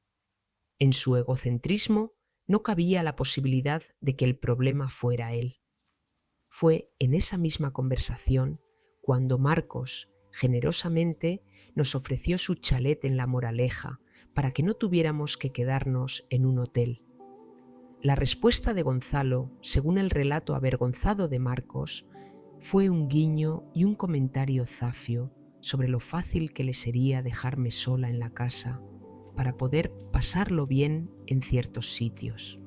Speaker 1: En su egocentrismo no cabía la posibilidad de que el problema fuera él. Fue en esa misma conversación cuando Marcos, generosamente, nos ofreció su chalet en La Moraleja para que no tuviéramos que quedarnos en un hotel. La respuesta de Gonzalo, según el relato avergonzado de Marcos, fue un guiño y un comentario zafio sobre lo fácil que le sería dejarme sola en la casa para poder pasarlo bien en ciertos sitios.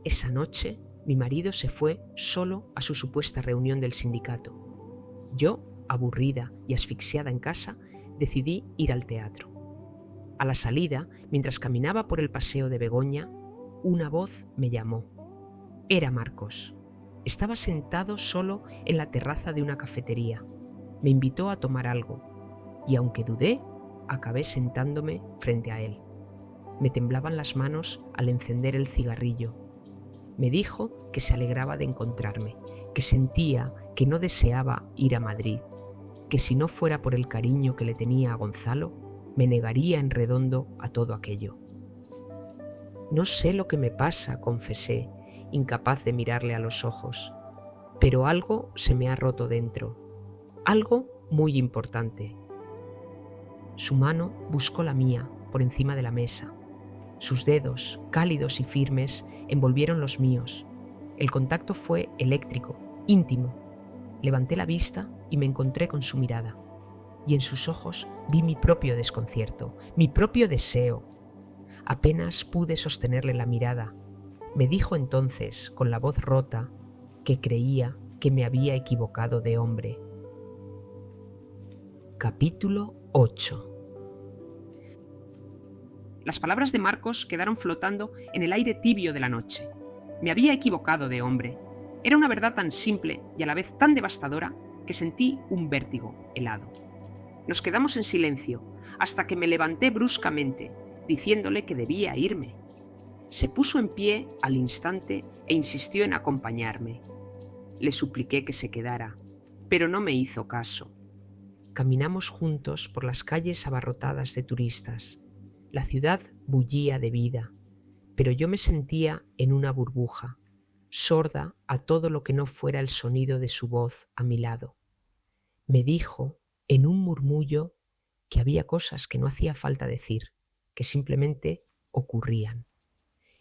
Speaker 1: Esa noche, mi marido se fue solo a su supuesta reunión del sindicato. Yo, aburrida y asfixiada en casa, decidí ir al teatro. A la salida, mientras caminaba por el paseo de Begoña, una voz me llamó. Era Marcos. Estaba sentado solo en la terraza de una cafetería. Me invitó a tomar algo, y aunque dudé, acabé sentándome frente a él. Me temblaban las manos al encender el cigarrillo. Me dijo que se alegraba de encontrarme, que sentía que no deseaba ir a Madrid, que si no fuera por el cariño que le tenía a Gonzalo, me negaría en redondo a todo aquello. No sé lo que me pasa, confesé, incapaz de mirarle a los ojos, pero algo se me ha roto dentro, algo muy importante. Su mano buscó la mía por encima de la mesa. Sus dedos, cálidos y firmes, envolvieron los míos. El contacto fue eléctrico, íntimo. Levanté la vista y me encontré con su mirada. Y en sus ojos vi mi propio desconcierto, mi propio deseo. Apenas pude sostenerle la mirada. Me dijo entonces, con la voz rota, que creía que me había equivocado de hombre. Capítulo 8. Las palabras de Marcos quedaron flotando en el aire tibio de la noche. Me había equivocado de hombre. Era una verdad tan simple y a la vez tan devastadora que sentí un vértigo helado. Nos quedamos en silencio hasta que me levanté bruscamente, diciéndole que debía irme. Se puso en pie al instante e insistió en acompañarme. Le supliqué que se quedara, pero no me hizo caso. Caminamos juntos por las calles abarrotadas de turistas. La ciudad bullía de vida, pero yo me sentía en una burbuja, sorda a todo lo que no fuera el sonido de su voz a mi lado. Me dijo, en un murmullo, que había cosas que no hacía falta decir, que simplemente ocurrían,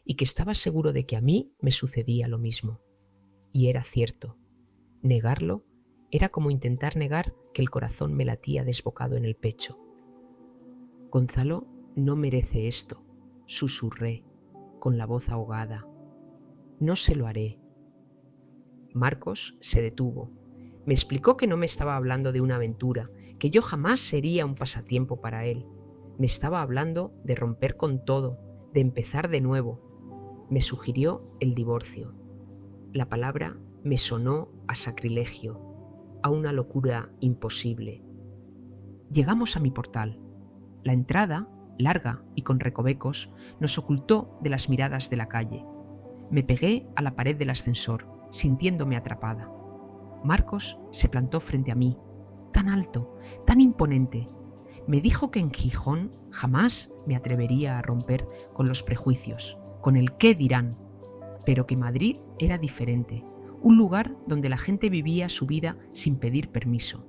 Speaker 1: y que estaba seguro de que a mí me sucedía lo mismo. Y era cierto. Negarlo era como intentar negar que el corazón me latía desbocado en el pecho. Gonzalo no merece esto, susurré, con la voz ahogada. No se lo haré. Marcos se detuvo. Me explicó que no me estaba hablando de una aventura, que yo jamás sería un pasatiempo para él. Me estaba hablando de romper con todo, de empezar de nuevo. Me sugirió el divorcio. La palabra me sonó a sacrilegio, a una locura imposible. Llegamos a mi portal. La entrada, larga y con recovecos, nos ocultó de las miradas de la calle. Me pegué a la pared del ascensor, sintiéndome atrapada. Marcos se plantó frente a mí, tan alto, tan imponente. Me dijo que en Gijón jamás me atrevería a romper con los prejuicios, con el qué dirán, pero que Madrid era diferente, un lugar donde la gente vivía su vida sin pedir permiso.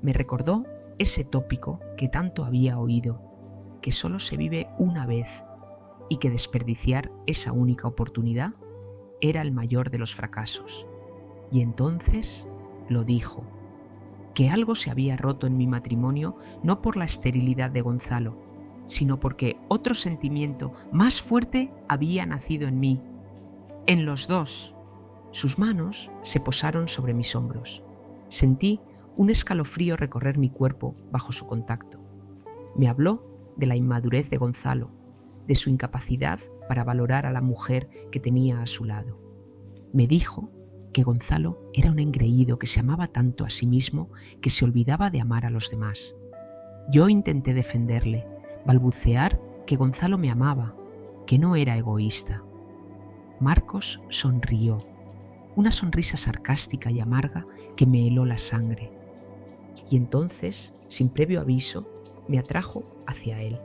Speaker 1: Me recordó ese tópico que tanto había oído, que solo se vive una vez y que desperdiciar esa única oportunidad era el mayor de los fracasos. Y entonces lo dijo, que algo se había roto en mi matrimonio no por la esterilidad de Gonzalo, sino porque otro sentimiento más fuerte había nacido en mí, en los dos. Sus manos se posaron sobre mis hombros. Sentí un escalofrío recorrer mi cuerpo bajo su contacto. Me habló de la inmadurez de Gonzalo, de su incapacidad para valorar a la mujer que tenía a su lado. Me dijo que Gonzalo era un engreído que se amaba tanto a sí mismo que se olvidaba de amar a los demás. Yo intenté defenderle, balbucear que Gonzalo me amaba, que no era egoísta. Marcos sonrió, una sonrisa sarcástica y amarga que me heló la sangre. Y entonces, sin previo aviso, me atrajo hacia él.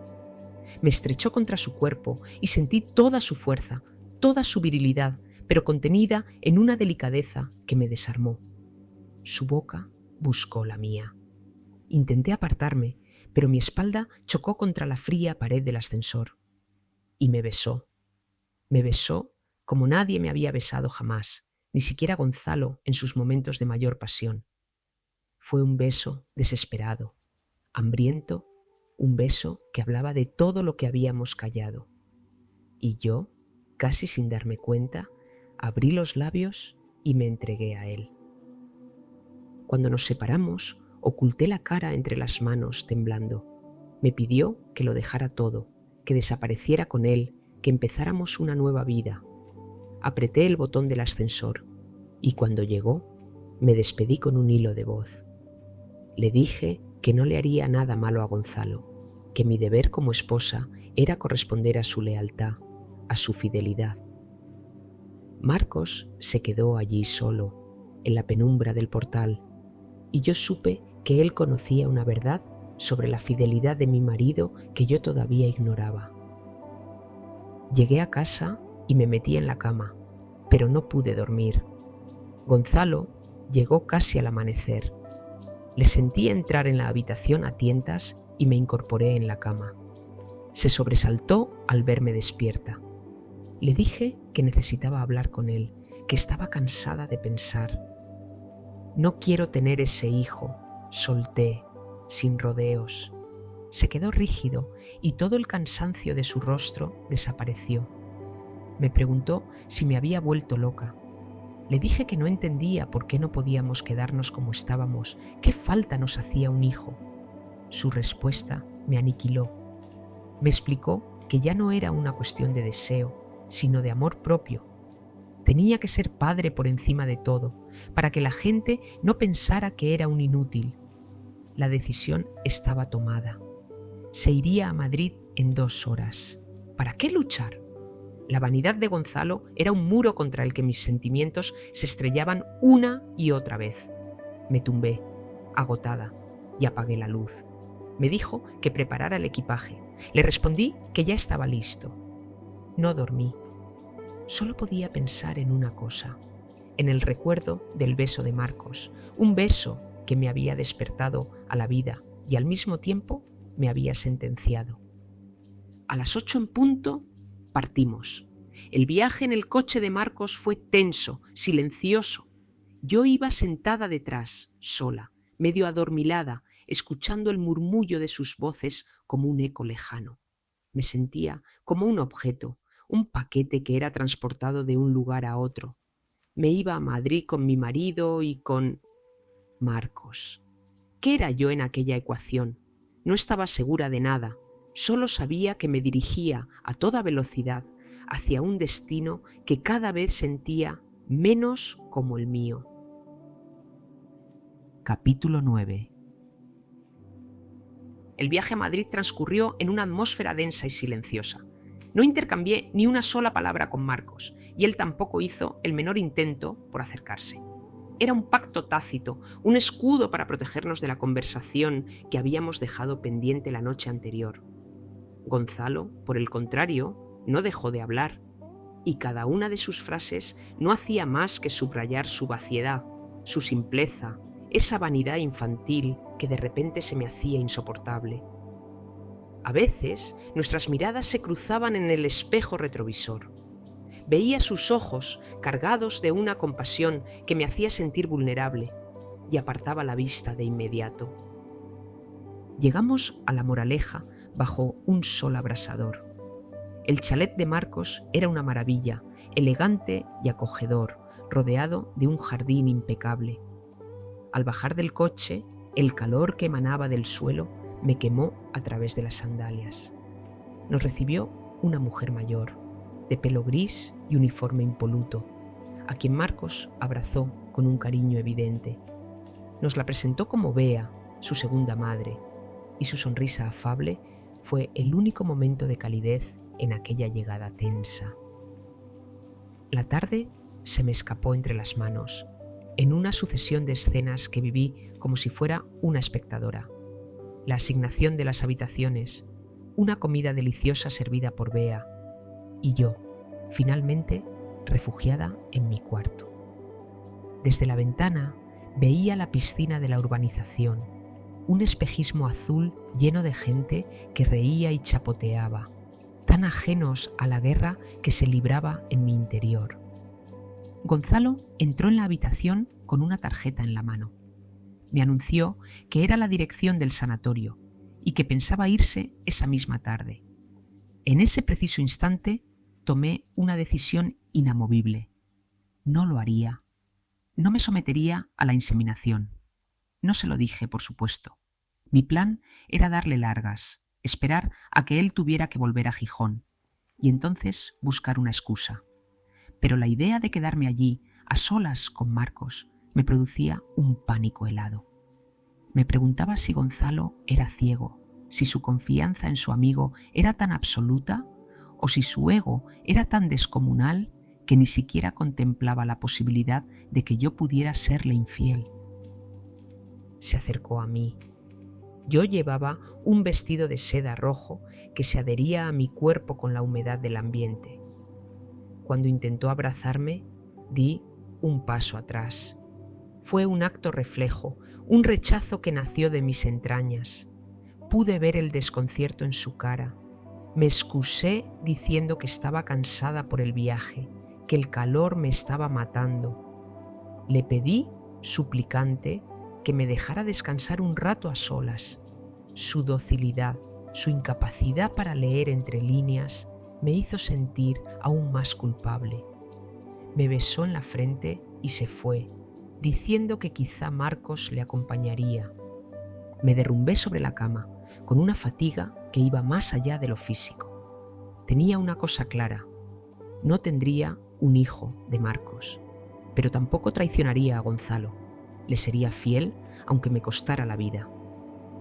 Speaker 1: Me estrechó contra su cuerpo y sentí toda su fuerza, toda su virilidad, pero contenida en una delicadeza que me desarmó. Su boca buscó la mía. Intenté apartarme, pero mi espalda chocó contra la fría pared del ascensor. Y me besó. Me besó como nadie me había besado jamás, ni siquiera Gonzalo en sus momentos de mayor pasión. Fue un beso desesperado, hambriento, un beso que hablaba de todo lo que habíamos callado. Y yo, casi sin darme cuenta, abrí los labios y me entregué a él. Cuando nos separamos, oculté la cara entre las manos temblando. Me pidió que lo dejara todo, que desapareciera con él, que empezáramos una nueva vida. Apreté el botón del ascensor y cuando llegó, me despedí con un hilo de voz. Le dije que no le haría nada malo a Gonzalo, que mi deber como esposa era corresponder a su lealtad, a su fidelidad. Marcos se quedó allí solo, en la penumbra del portal, y yo supe que él conocía una verdad sobre la fidelidad de mi marido que yo todavía ignoraba. Llegué a casa y me metí en la cama, pero no pude dormir. Gonzalo llegó casi al amanecer. Le sentí entrar en la habitación a tientas y me incorporé en la cama. Se sobresaltó al verme despierta. Le dije que necesitaba hablar con él, que estaba cansada de pensar. No quiero tener ese hijo, solté, sin rodeos. Se quedó rígido y todo el cansancio de su rostro desapareció. Me preguntó si me había vuelto loca. Le dije que no entendía por qué no podíamos quedarnos como estábamos, qué falta nos hacía un hijo. Su respuesta me aniquiló. Me explicó que ya no era una cuestión de deseo, sino de amor propio. Tenía que ser padre por encima de todo, para que la gente no pensara que era un inútil. La decisión estaba tomada. Se iría a Madrid en 2 horas. ¿Para qué luchar? La vanidad de Gonzalo era un muro contra el que mis sentimientos se estrellaban una y otra vez. Me tumbé, agotada, y apagué la luz. Me dijo que preparara el equipaje. Le respondí que ya estaba listo. No dormí. Solo podía pensar en una cosa, en el recuerdo del beso de Marcos, un beso que me había despertado a la vida y al mismo tiempo me había sentenciado. A las 8 en punto partimos. El viaje en el coche de Marcos fue tenso, silencioso. Yo iba sentada detrás, sola, medio adormilada, escuchando el murmullo de sus voces como un eco lejano. Me sentía como un objeto, un paquete que era transportado de un lugar a otro. Me iba a Madrid con mi marido y con Marcos. ¿Qué era yo en aquella ecuación? No estaba segura de nada. Solo sabía que me dirigía a toda velocidad hacia un destino que cada vez sentía menos como el mío. Capítulo 9. El viaje a Madrid transcurrió en una atmósfera densa y silenciosa. No intercambié ni una sola palabra con Marcos, y él tampoco hizo el menor intento por acercarse. Era un pacto tácito, un escudo para protegernos de la conversación que habíamos dejado pendiente la noche anterior. Gonzalo, por el contrario, no dejó de hablar, y cada una de sus frases no hacía más que subrayar su vaciedad, su simpleza, esa vanidad infantil que de repente se me hacía insoportable. A veces nuestras miradas se cruzaban en el espejo retrovisor. Veía sus ojos cargados de una compasión que me hacía sentir vulnerable y apartaba la vista de inmediato. Llegamos a La Moraleja bajo un sol abrasador. El chalet de Marcos era una maravilla, elegante y acogedor, rodeado de un jardín impecable. Al bajar del coche, el calor que emanaba del suelo me quemó a través de las sandalias. Nos recibió una mujer mayor, de pelo gris y uniforme impoluto, a quien Marcos abrazó con un cariño evidente. Nos la presentó como Bea, su segunda madre, y su sonrisa afable fue el único momento de calidez en aquella llegada tensa. La tarde se me escapó entre las manos, en una sucesión de escenas que viví como si fuera una espectadora. La asignación de las habitaciones, una comida deliciosa servida por Bea, y yo, finalmente, refugiada en mi cuarto. Desde la ventana veía la piscina de la urbanización, un espejismo azul lleno de gente que reía y chapoteaba, tan ajenos a la guerra que se libraba en mi interior. Gonzalo entró en la habitación con una tarjeta en la mano. Me anunció que era la dirección del sanatorio y que pensaba irse esa misma tarde. En ese preciso instante tomé una decisión inamovible. No lo haría. No me sometería a la inseminación. No se lo dije, por supuesto. Mi plan era darle largas, esperar a que él tuviera que volver a Gijón y entonces buscar una excusa. Pero la idea de quedarme allí, a solas con Marcos, me producía un pánico helado. Me preguntaba si Gonzalo era ciego, si su confianza en su amigo era tan absoluta o si su ego era tan descomunal que ni siquiera contemplaba la posibilidad de que yo pudiera serle infiel. Se acercó a mí. Yo llevaba un vestido de seda rojo que se adhería a mi cuerpo con la humedad del ambiente. Cuando intentó abrazarme, di un paso atrás. Fue un acto reflejo, un rechazo que nació de mis entrañas. Pude ver el desconcierto en su cara. Me excusé diciendo que estaba cansada por el viaje, que el calor me estaba matando. Le pedí, suplicante, que me dejara descansar un rato a solas. Su docilidad, su incapacidad para leer entre líneas, me hizo sentir aún más culpable. Me besó en la frente y se fue, diciendo que quizá Marcos le acompañaría. Me derrumbé sobre la cama, con una fatiga que iba más allá de lo físico. Tenía una cosa clara: no tendría un hijo de Marcos, pero tampoco traicionaría a Gonzalo. Le sería fiel aunque me costara la vida.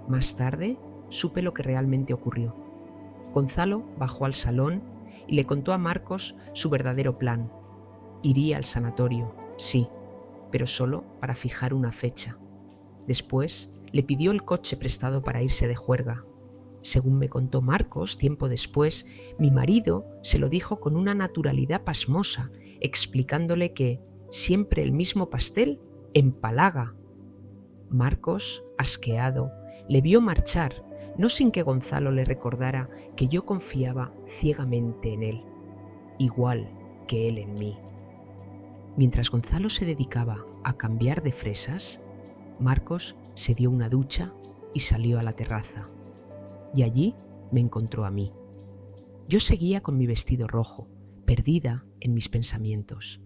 Speaker 1: Más tarde supe lo que realmente ocurrió. Gonzalo bajó al salón y le contó a Marcos su verdadero plan. Iría al sanatorio, sí, pero solo para fijar una fecha. Después le pidió el coche prestado para irse de juerga. Según me contó Marcos tiempo después, mi marido se lo dijo con una naturalidad pasmosa, explicándole que siempre el mismo pastel empalaga. Marcos, asqueado, le vio marchar, no sin que Gonzalo le recordara que yo confiaba ciegamente en él, igual que él en mí. Mientras Gonzalo se dedicaba a cambiar de fresas, Marcos se dio una ducha y salió a la terraza. Y allí me encontró a mí. Yo seguía con mi vestido rojo, perdida en mis pensamientos.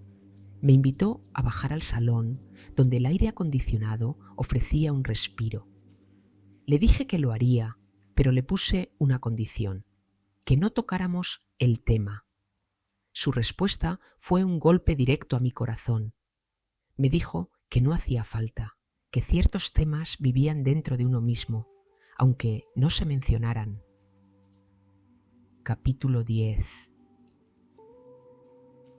Speaker 1: Me invitó a bajar al salón, donde el aire acondicionado ofrecía un respiro. Le dije que lo haría, pero le puse una condición: que no tocáramos el tema. Su respuesta fue un golpe directo a mi corazón. Me dijo que no hacía falta, que ciertos temas vivían dentro de uno mismo, aunque no se mencionaran. Capítulo 10.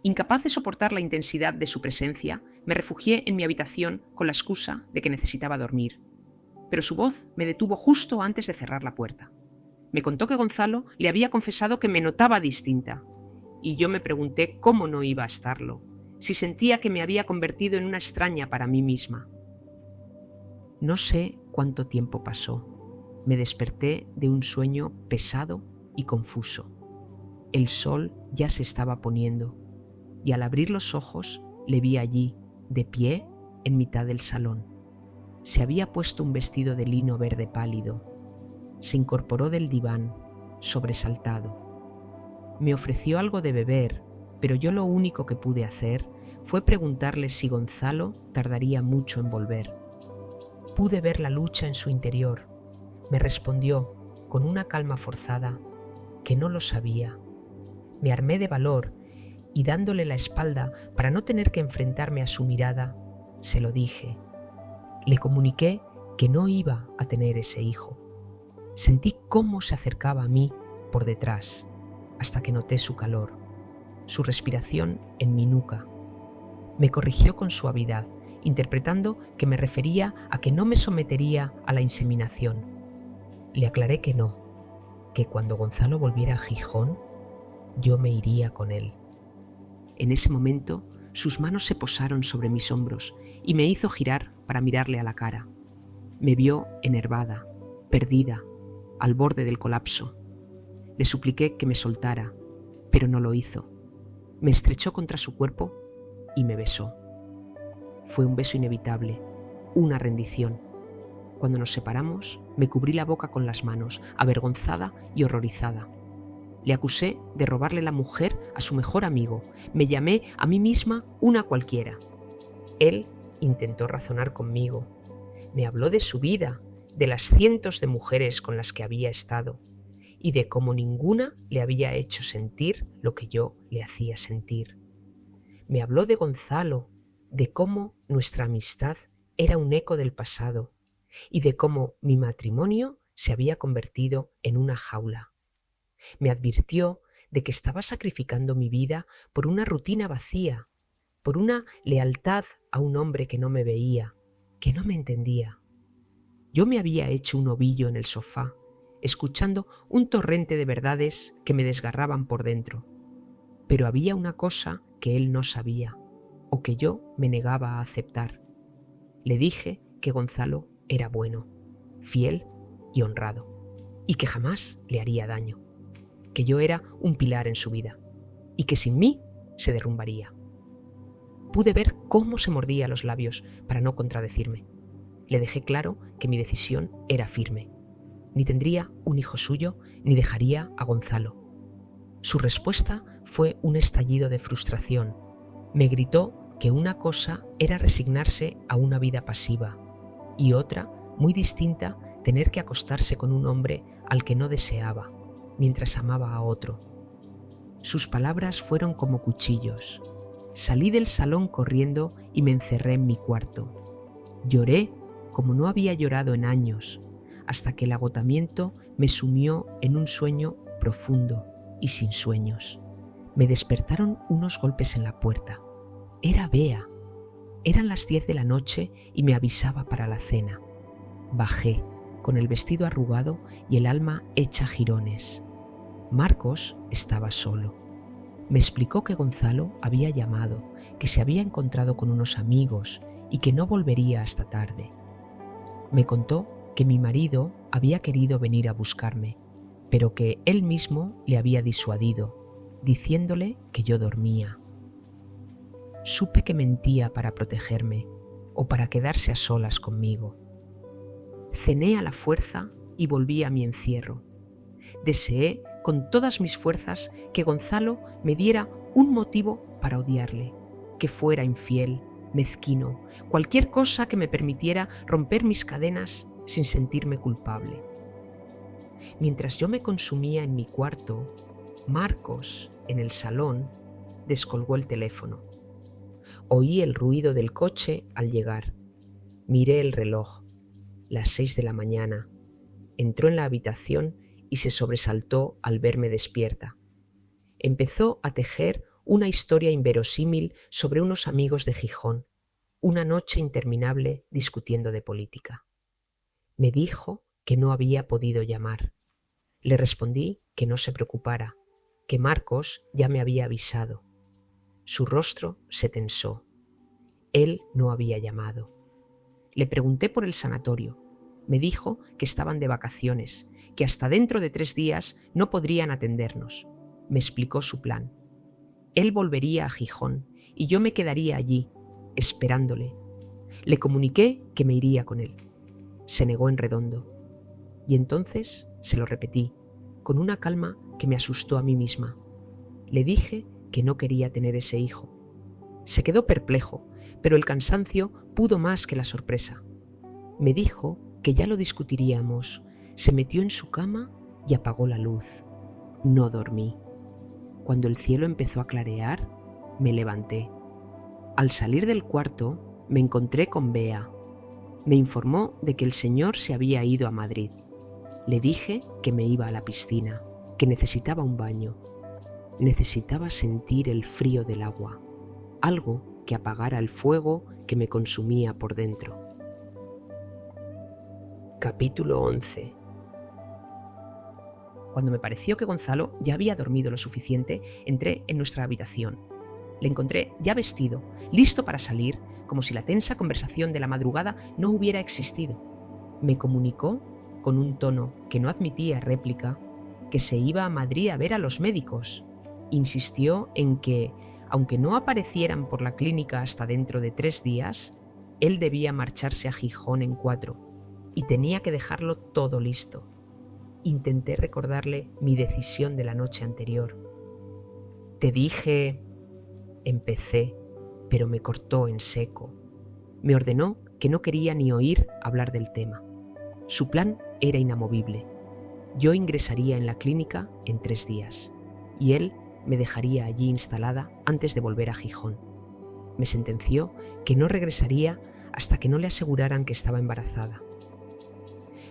Speaker 1: Incapaz de soportar la intensidad de su presencia, me refugié en mi habitación con la excusa de que necesitaba dormir. Pero su voz me detuvo justo antes de cerrar la puerta. Me contó que Gonzalo le había confesado que me notaba distinta, y yo me pregunté cómo no iba a estarlo, si sentía que me había convertido en una extraña para mí misma. No sé cuánto tiempo pasó. Me desperté de un sueño pesado y confuso. El sol ya se estaba poniendo, y al abrir los ojos le vi allí, de pie, en mitad del salón. Se había puesto un vestido de lino verde pálido. Se incorporó del diván, sobresaltado. Me ofreció algo de beber, pero yo lo único que pude hacer fue preguntarle si Gonzalo tardaría mucho en volver. Pude ver la lucha en su interior. Me respondió, con una calma forzada, que no lo sabía. Me armé de valor y, dándole la espalda para no tener que enfrentarme a su mirada, se lo dije. Le comuniqué que no iba a tener ese hijo. Sentí cómo se acercaba a mí por detrás, hasta que noté su calor, su respiración en mi nuca. Me corrigió con suavidad, interpretando que me refería a que no me sometería a la inseminación. Le aclaré que no, que cuando Gonzalo volviera a Gijón, yo me iría con él. En ese momento, sus manos se posaron sobre mis hombros y me hizo girar para mirarle a la cara. Me vio enervada, perdida, al borde del colapso. Le supliqué que me soltara, pero no lo hizo. Me estrechó contra su cuerpo y me besó. Fue un beso inevitable, una rendición. Cuando nos separamos, me cubrí la boca con las manos, avergonzada y horrorizada. Le acusé de robarle la mujer a su mejor amigo. Me llamé a mí misma una cualquiera. Él intentó razonar conmigo. Me habló de su vida, de las cientos de mujeres con las que había estado, y de cómo ninguna le había hecho sentir lo que yo le hacía sentir. Me habló de Gonzalo, de cómo nuestra amistad era un eco del pasado, y de cómo mi matrimonio se había convertido en una jaula. Me advirtió de que estaba sacrificando mi vida por una rutina vacía, por una lealtad a un hombre que no me veía, que no me entendía. Yo me había hecho un ovillo en el sofá, escuchando un torrente de verdades que me desgarraban por dentro. Pero había una cosa que él no sabía, o que yo me negaba a aceptar. Le dije que Gonzalo era bueno, fiel y honrado, y que jamás le haría daño, que yo era un pilar en su vida, y que sin mí se derrumbaría. Pude ver cómo se mordía los labios para no contradecirme. Le dejé claro que mi decisión era firme. Ni tendría un hijo suyo, ni dejaría a Gonzalo. Su respuesta fue un estallido de frustración. Me gritó que una cosa era resignarse a una vida pasiva y otra, muy distinta, tener que acostarse con un hombre al que no deseaba, mientras amaba a otro. Sus palabras fueron como cuchillos. Salí del salón corriendo y me encerré en mi cuarto. Lloré como no había llorado en años, hasta que el agotamiento me sumió en un sueño profundo y sin sueños. Me despertaron unos golpes en la puerta. Era Bea. Eran las 10 de la noche y me avisaba para la cena. Bajé, con el vestido arrugado y el alma hecha jirones. Marcos estaba solo. Me explicó que Gonzalo había llamado, que se había encontrado con unos amigos y que no volvería hasta tarde. Me contó que mi marido había querido venir a buscarme, pero que él mismo le había disuadido, diciéndole que yo dormía. Supe que mentía para protegerme o para quedarse a solas conmigo. Cené a la fuerza y volví a mi encierro. Deseé con todas mis fuerzas que Gonzalo me diera un motivo para odiarle, que fuera infiel, mezquino, cualquier cosa que me permitiera romper mis cadenas sin sentirme culpable. Mientras yo me consumía en mi cuarto, Marcos, en el salón, descolgó el teléfono. Oí el ruido del coche al llegar. Miré el reloj. Las 6 de la mañana. Entró en la habitación y se sobresaltó al verme despierta. Empezó a tejer una historia inverosímil sobre unos amigos de Gijón, una noche interminable discutiendo de política. Me dijo que no había podido llamar. Le respondí que no se preocupara, que Marcos ya me había avisado. Su rostro se tensó. Él no había llamado. Le pregunté por el sanatorio. Me dijo que estaban de vacaciones, que hasta dentro de 3 días no podrían atendernos. Me explicó su plan. Él volvería a Gijón y yo me quedaría allí, esperándole. Le comuniqué que me iría con él. Se negó en redondo. Y entonces se lo repetí, con una calma que me asustó a mí misma. Le dije que no quería tener ese hijo. Se quedó perplejo, pero el cansancio pudo más que la sorpresa. Me dijo que ya lo discutiríamos. Se metió en su cama y apagó la luz. No dormí. Cuando el cielo empezó a clarear, me levanté. Al salir del cuarto, me encontré con Bea. Me informó de que el señor se había ido a Madrid. Le dije que me iba a la piscina, que necesitaba un baño. Necesitaba sentir el frío del agua, algo que apagara el fuego que me consumía por dentro. Capítulo 11. Cuando me pareció que Gonzalo ya había dormido lo suficiente, entré en nuestra habitación. Le encontré ya vestido, listo para salir, como si la tensa conversación de la madrugada no hubiera existido. Me comunicó, con un tono que no admitía réplica, que se iba a Madrid a ver a los médicos. Insistió en que, aunque no aparecieran por la clínica hasta dentro de 3 días, él debía marcharse a Gijón en 4 y tenía que dejarlo todo listo. Intenté recordarle mi decisión de la noche anterior. Te dije... Empecé, pero me cortó en seco. Me ordenó que no quería ni oír hablar del tema. Su plan era inamovible. Yo ingresaría en la clínica en 3 días y él me dejaría allí instalada antes de volver a Gijón. Me sentenció que no regresaría hasta que no le aseguraran que estaba embarazada.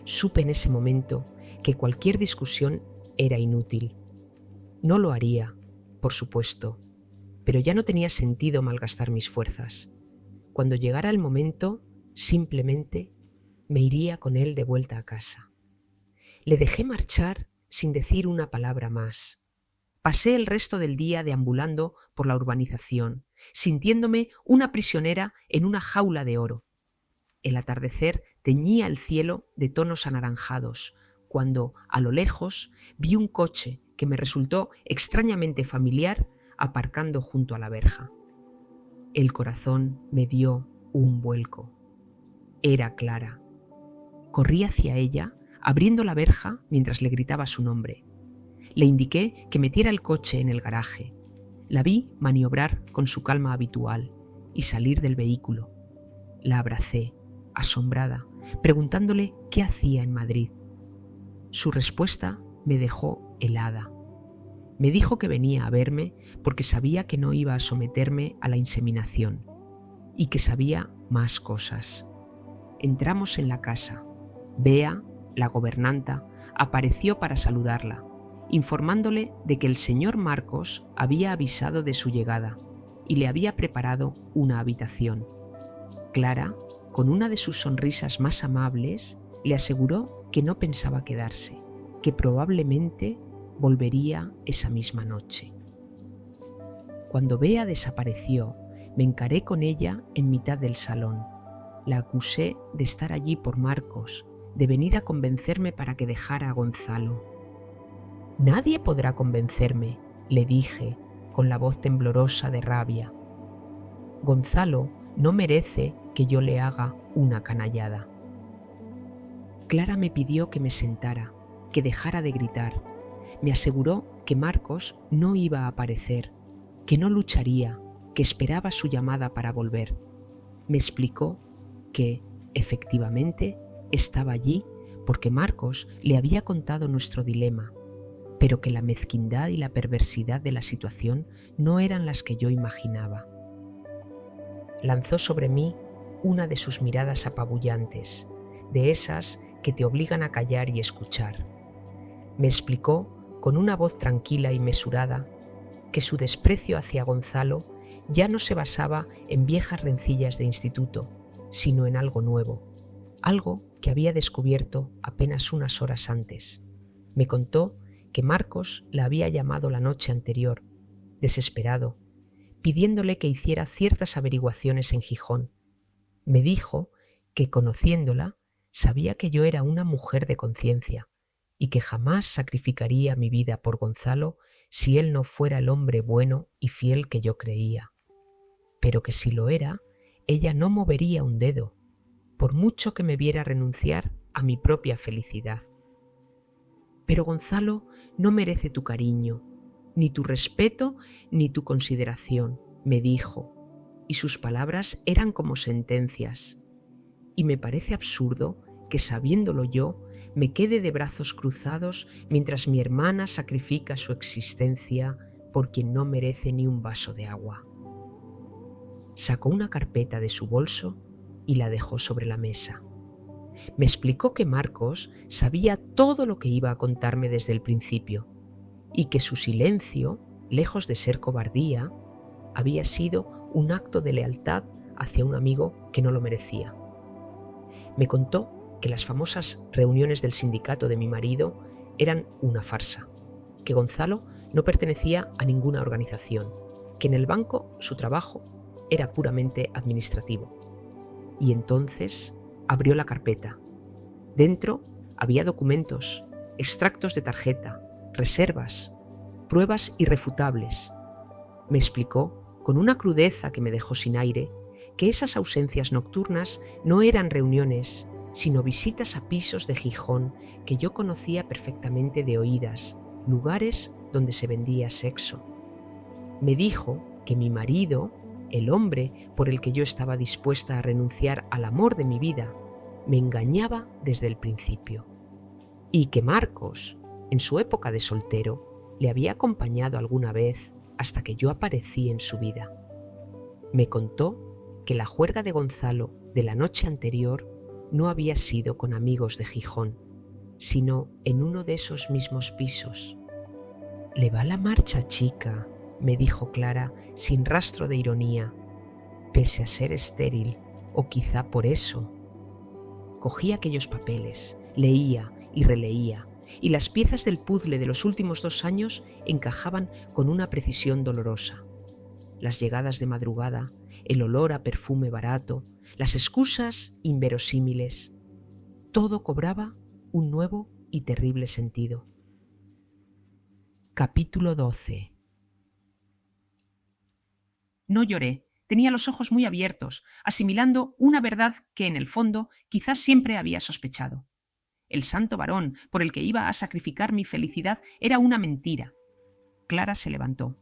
Speaker 1: Supe en ese momento que cualquier discusión era inútil. No lo haría, por supuesto, pero ya no tenía sentido malgastar mis fuerzas. Cuando llegara el momento, simplemente me iría con él de vuelta a casa. Le dejé marchar sin decir una palabra más. Pasé el resto del día deambulando por la urbanización, sintiéndome una prisionera en una jaula de oro. El atardecer teñía el cielo de tonos anaranjados, cuando, a lo lejos, vi un coche que me resultó extrañamente familiar aparcando junto a la verja. El corazón me dio un vuelco. Era Clara. Corrí hacia ella, abriendo la verja mientras le gritaba su nombre. Le indiqué que metiera el coche en el garaje. La vi maniobrar con su calma habitual y salir del vehículo. La abracé, asombrada, preguntándole qué hacía en Madrid. Su respuesta me dejó helada. Me dijo que venía a verme porque sabía que no iba a someterme a la inseminación y que sabía más cosas. Entramos en la casa. Bea, la gobernanta, apareció para saludarla, informándole de que el señor Marcos había avisado de su llegada y le había preparado una habitación. Clara, con una de sus sonrisas más amables, Le aseguró que no pensaba quedarse, que probablemente volvería esa misma noche. Cuando Bea desapareció, me encaré con ella en mitad del salón. La acusé de estar allí por Marcos, de venir a convencerme para que dejara a Gonzalo. «Nadie podrá convencerme», le dije, con la voz temblorosa de rabia. «Gonzalo no merece que yo le haga una canallada». Clara me pidió que me sentara, que dejara de gritar. Me aseguró que Marcos no iba a aparecer, que no lucharía, que esperaba su llamada para volver. Me explicó que, efectivamente, estaba allí porque Marcos le había contado nuestro dilema, pero que la mezquindad y la perversidad de la situación no eran las que yo imaginaba. Lanzó sobre mí una de sus miradas apabullantes, de esas que te obligan a callar y escuchar. Me explicó con una voz tranquila y mesurada que su desprecio hacia Gonzalo ya no se basaba en viejas rencillas de instituto, sino en algo nuevo, algo que había descubierto apenas unas horas antes. Me contó que Marcos la había llamado la noche anterior, desesperado, pidiéndole que hiciera ciertas averiguaciones en Gijón. Me dijo que, conociéndola, sabía que yo era una mujer de conciencia y que jamás sacrificaría mi vida por Gonzalo si él no fuera el hombre bueno y fiel que yo creía. Pero que si lo era, ella no movería un dedo, por mucho que me viera renunciar a mi propia felicidad. Pero Gonzalo no merece tu cariño, ni tu respeto, ni tu consideración, me dijo, y sus palabras eran como sentencias. Y me parece absurdo que, sabiéndolo yo, me quede de brazos cruzados mientras mi hermana sacrifica su existencia por quien no merece ni un vaso de agua. Sacó una carpeta de su bolso y la dejó sobre la mesa. Me explicó que Marcos sabía todo lo que iba a contarme desde el principio y que su silencio, lejos de ser cobardía, había sido un acto de lealtad hacia un amigo que no lo merecía. Me contó que las famosas reuniones del sindicato de mi marido eran una farsa, que Gonzalo no pertenecía a ninguna organización, que en el banco su trabajo era puramente administrativo. Y entonces abrió la carpeta. Dentro había documentos, extractos de tarjeta, reservas, pruebas irrefutables. Me explicó, con una crudeza que me dejó sin aire, que esas ausencias nocturnas no eran reuniones, sino visitas a pisos de Gijón que yo conocía perfectamente de oídas, lugares donde se vendía sexo. Me dijo que mi marido, el hombre por el que yo estaba dispuesta a renunciar al amor de mi vida, me engañaba desde el principio, y que Marcos, en su época de soltero, le había acompañado alguna vez hasta que yo aparecí en su vida. Me contó que la juerga de Gonzalo de la noche anterior no había sido con amigos de Gijón, sino en uno de esos mismos pisos. «Le va la marcha, chica», me dijo Clara sin rastro de ironía, pese a ser estéril, o quizá por eso. Cogí aquellos papeles, leía y releía, y las piezas del puzzle de los últimos 2 años encajaban con una precisión dolorosa. Las llegadas de madrugada, el olor a perfume barato, las excusas inverosímiles, todo cobraba un nuevo y terrible sentido. Capítulo 12. No lloré, tenía los ojos muy abiertos, asimilando una verdad que en el fondo quizás siempre había sospechado. El santo varón por el que iba a sacrificar mi felicidad era una mentira. Clara se levantó.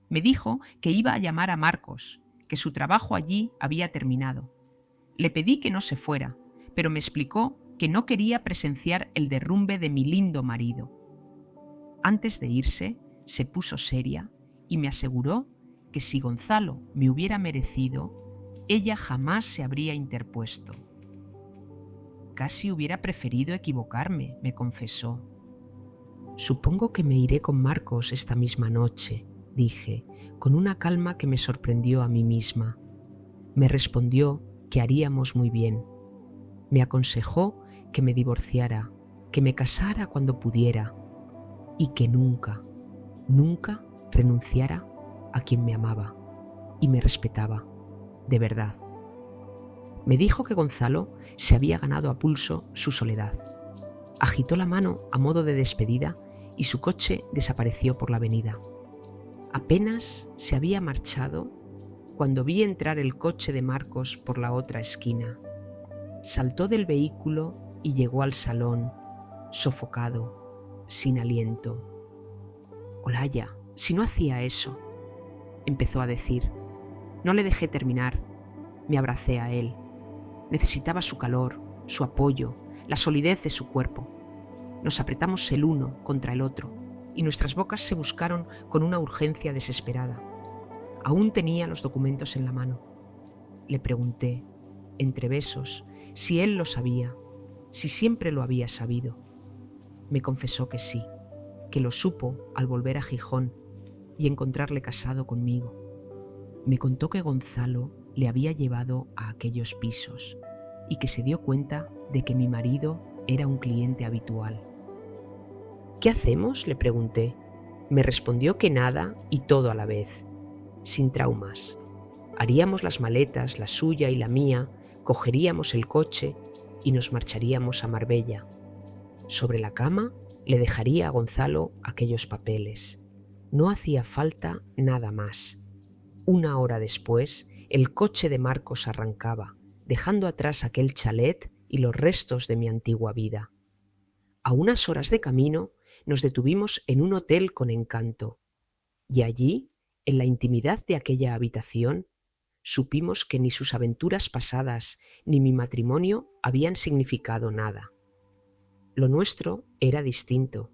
Speaker 1: Me dijo que iba a llamar a Marcos, que su trabajo allí había terminado. Le pedí que no se fuera, pero me explicó que no quería presenciar el derrumbe de mi lindo marido. Antes de irse, se puso seria y me aseguró que si Gonzalo me hubiera merecido, ella jamás se habría interpuesto. Casi hubiera preferido equivocarme, me confesó. Supongo que me iré con Marcos esta misma noche, dije, con una calma que me sorprendió a mí misma. Me respondió que haríamos muy bien. Me aconsejó que me divorciara, que me casara cuando pudiera y que nunca, nunca renunciara a quien me amaba y me respetaba, de verdad. Me dijo que Gonzalo se había ganado a pulso su soledad. Agitó la mano a modo de despedida y su coche desapareció por la avenida. Apenas se había marchado cuando vi entrar el coche de Marcos por la otra esquina. Saltó del vehículo y llegó al salón, sofocado, sin aliento. «Olaya, si no hacía eso», empezó a decir. No le dejé terminar. Me abracé a él. Necesitaba su calor, su apoyo, la solidez de su cuerpo. Nos apretamos el uno contra el otro y nuestras bocas se buscaron con una urgencia desesperada. Aún tenía los documentos en la mano. Le pregunté, entre besos, si él lo sabía, si siempre lo había sabido. Me confesó que sí, que lo supo al volver a Gijón y encontrarle casado conmigo. Me contó que Gonzalo le había llevado a aquellos pisos y que se dio cuenta de que mi marido era un cliente habitual. «¿Qué hacemos?», le pregunté. Me respondió que nada y todo a la vez, sin traumas. Haríamos las maletas, la suya y la mía, cogeríamos el coche y nos marcharíamos a Marbella. Sobre la cama le dejaría a Gonzalo aquellos papeles. No hacía falta nada más. Una hora después, el coche de Marcos arrancaba, dejando atrás aquel chalet y los restos de mi antigua vida. A unas horas de camino nos detuvimos en un hotel con encanto, y allí, en la intimidad de aquella habitación, supimos que ni sus aventuras pasadas ni mi matrimonio habían significado nada. Lo nuestro era distinto.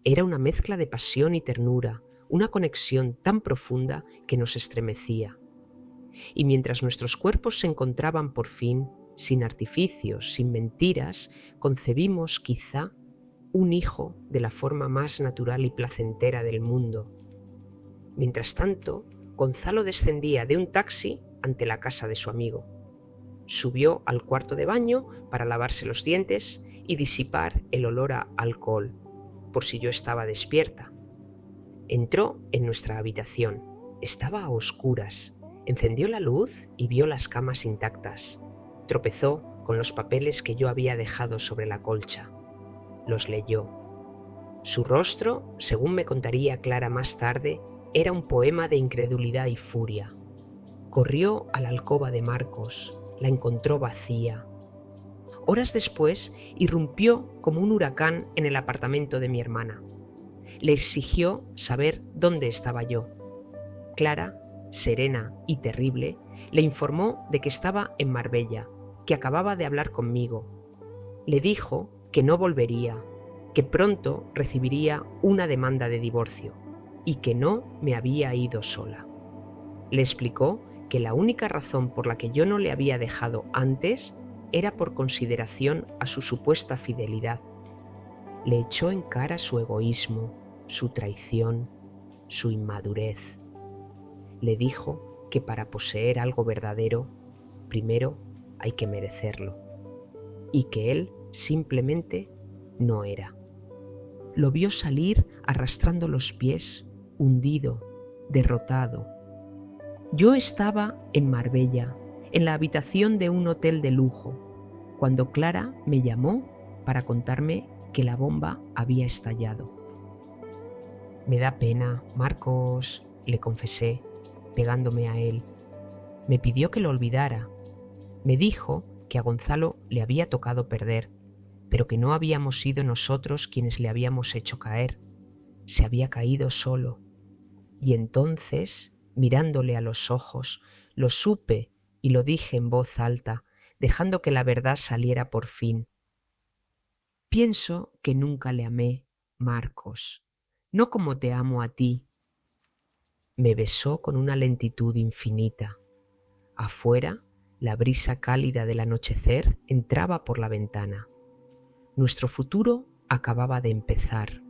Speaker 1: Era una mezcla de pasión y ternura, una conexión tan profunda que nos estremecía. Y mientras nuestros cuerpos se encontraban por fin, sin artificios, sin mentiras, concebimos quizá un hijo de la forma más natural y placentera del mundo. Mientras tanto, Gonzalo descendía de un taxi ante la casa de su amigo. Subió al cuarto de baño para lavarse los dientes y disipar el olor a alcohol, por si yo estaba despierta. Entró en nuestra habitación. Estaba a oscuras. Encendió la luz y vio las camas intactas. Tropezó con los papeles que yo había dejado sobre la colcha. Los leyó. Su rostro, según me contaría Clara más tarde, era un poema de incredulidad y furia. Corrió a la alcoba de Marcos, la encontró vacía. Horas después, irrumpió como un huracán en el apartamento de mi hermana. Le exigió saber dónde estaba yo. Clara, serena y terrible, le informó de que estaba en Marbella, que acababa de hablar conmigo. Le dijo que no volvería, que pronto recibiría una demanda de divorcio y que no me había ido sola. Le explicó que la única razón por la que yo no le había dejado antes era por consideración a su supuesta fidelidad. Le echó en cara su egoísmo, su traición, su inmadurez. Le dijo que para poseer algo verdadero, primero hay que merecerlo, y que él simplemente no era. Lo vio salir arrastrando los pies, hundido, derrotado. Yo estaba en Marbella, en la habitación de un hotel de lujo, cuando Clara me llamó para contarme que la bomba había estallado. «Me da pena, Marcos», le confesé, pegándome a él. Me pidió que lo olvidara. Me dijo que a Gonzalo le había tocado perder, pero que no habíamos sido nosotros quienes le habíamos hecho caer. Se había caído solo. Y entonces, mirándole a los ojos, lo supe y lo dije en voz alta, dejando que la verdad saliera por fin. «Pienso que nunca le amé, Marcos, no como te amo a ti». Me besó con una lentitud infinita. Afuera, la brisa cálida del anochecer entraba por la ventana. Nuestro futuro acababa de empezar.